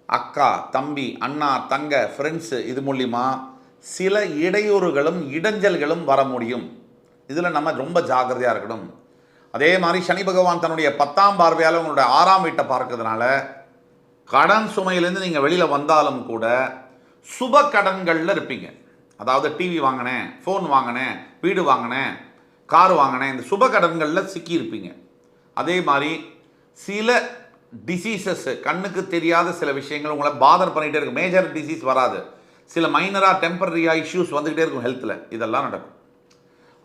அக்கா தம்பி அண்ணா தங்க ஃப்ரெண்ட்ஸு இது மூலிமா சில இடையூறுகளும் இடைஞ்சல்களும் வர முடியும். இதில் நம்ம ரொம்ப ஜாக்கிரதையாக இருக்கணும். அதே மாதிரி சனி பகவான் தன்னுடைய 10ஆம் பார்வையால் உங்களுடைய 6ஆம் வீட்டை பார்க்கறதுனால கடன் சுமையிலேருந்து நீங்கள் வெளியில் வந்தாலும் கூட சுப கடன்களில் இருப்பீங்க. அதாவது டிவி வாங்கினேன், ஃபோன் வாங்கினேன், வீடு வாங்கினேன், கார் வாங்கினேன், இந்த சுப கடன்களில் சிக்கியிருப்பீங்க. அதே மாதிரி சில டிசீசஸ், கண்ணுக்கு தெரியாத சில விஷயங்கள் உங்களை பாதர் பண்ணிகிட்டே இருக்கும். மேஜர் டிசீஸ் வராது, சில மைனராக டெம்பரரியாக இஷ்யூஸ் வந்துக்கிட்டே இருக்கும் ஹெல்த்தில், இதெல்லாம் நடக்கும்.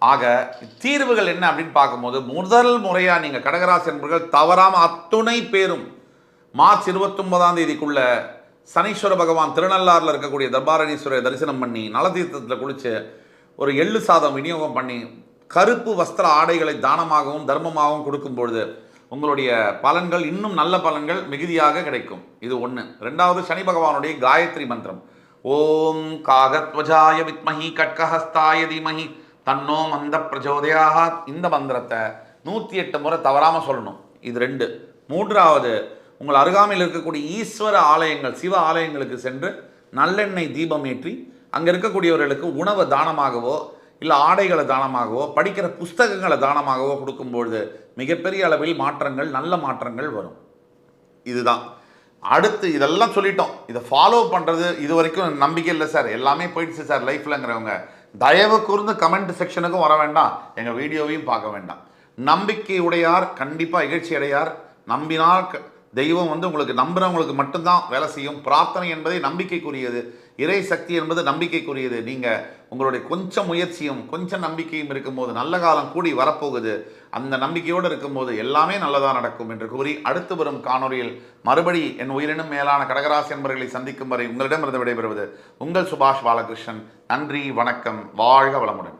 ஆக தீர்வுகள் என்ன அப்படின்னு பார்க்கும்போது, முதல் முறையாக நீங்கள் கடகராசி என்பவர்கள் தவறாமல் அத்துணை பேரும் மார்ச் 29ஆம் தேதிக்குள்ள சனீஸ்வர பகவான் திருநள்ளாறில் இருக்கக்கூடிய தர்பாரணீஸ்வரரை தரிசனம் பண்ணி நலதீர்த்தத்தில் குளித்து ஒரு எள்ளு சாதம் விநியோகம் பண்ணி கருப்பு வஸ்திர ஆடைகளை தானமாகவும் தர்மமாகவும் கொடுக்கும்பொழுது உங்களுடைய பலன்கள், இன்னும் நல்ல பலன்கள் மிகுதியாக கிடைக்கும். இது 1. 2வது, சனி பகவானுடைய காயத்ரி மந்திரம், ஓம் காகத்வஜாய வித்மஹி கட்கஹஸ்தாய தீமஹி தன்னோ மந்த பிரச்சோதயாக, இந்த மந்திரத்தை 108 முறை தவறாமல் சொல்லணும். இது 2. 3வது, உங்கள் அருகாமையில் இருக்கக்கூடிய ஈஸ்வர ஆலயங்கள், சிவ ஆலயங்களுக்கு சென்று நல்லெண்ணெய் தீபம் ஏற்றி அங்கே இருக்கக்கூடியவர்களுக்கு உணவை தானமாகவோ இல்லை ஆடைகளை தானமாகவோ படிக்கிற புஸ்தகங்களை தானமாகவோ கொடுக்கும்பொழுது மிகப்பெரிய அளவில் மாற்றங்கள், நல்ல மாற்றங்கள் வரும். இதுதான். அடுத்து இதெல்லாம் சொல்லிட்டோம், இதை ஃபாலோ பண்ணுறது இது வரைக்கும் நம்பிக்கை இல்லை சார், எல்லாமே போயிடுச்சு சார் லைஃப்லங்கிறவங்க தயவு கூர்ந்து கமெண்ட் செக்ஷனுக்கும் வர வேண்டாம், எங்கள் வீடியோவையும் பார்க்க வேண்டாம். நம்பிக்கை உடையார் கண்டிப்பாக இகழ்ச்சி அடையார். நம்பினால் தெய்வம் வந்து உங்களுக்கு நம்புறவங்களுக்கு மட்டும்தான் வேலை செய்யும். பிரார்த்தனை என்பதை நம்பிக்கைக்குரியது, இறை சக்தி என்பது நம்பிக்கைக்குரியது. நீங்கள் உங்களுடைய கொஞ்சம் முயற்சியும் கொஞ்சம் நம்பிக்கையும் இருக்கும்போது நல்ல காலம் கூடி வரப்போகுது. அந்த நம்பிக்கையோடு இருக்கும்போது எல்லாமே நல்லதாக நடக்கும் என்று கூறி அடுத்து வரும் காணொலியில் மறுபடி என் உயிரினும் மேலான கடகராசி என்பவர்களை சந்திக்கும் வரை உங்களிடமிருந்து விடைபெறுவது உங்கள் சுபாஷ் பாலகிருஷ்ணன். நன்றி, வணக்கம், வாழ்க வளமுடன்.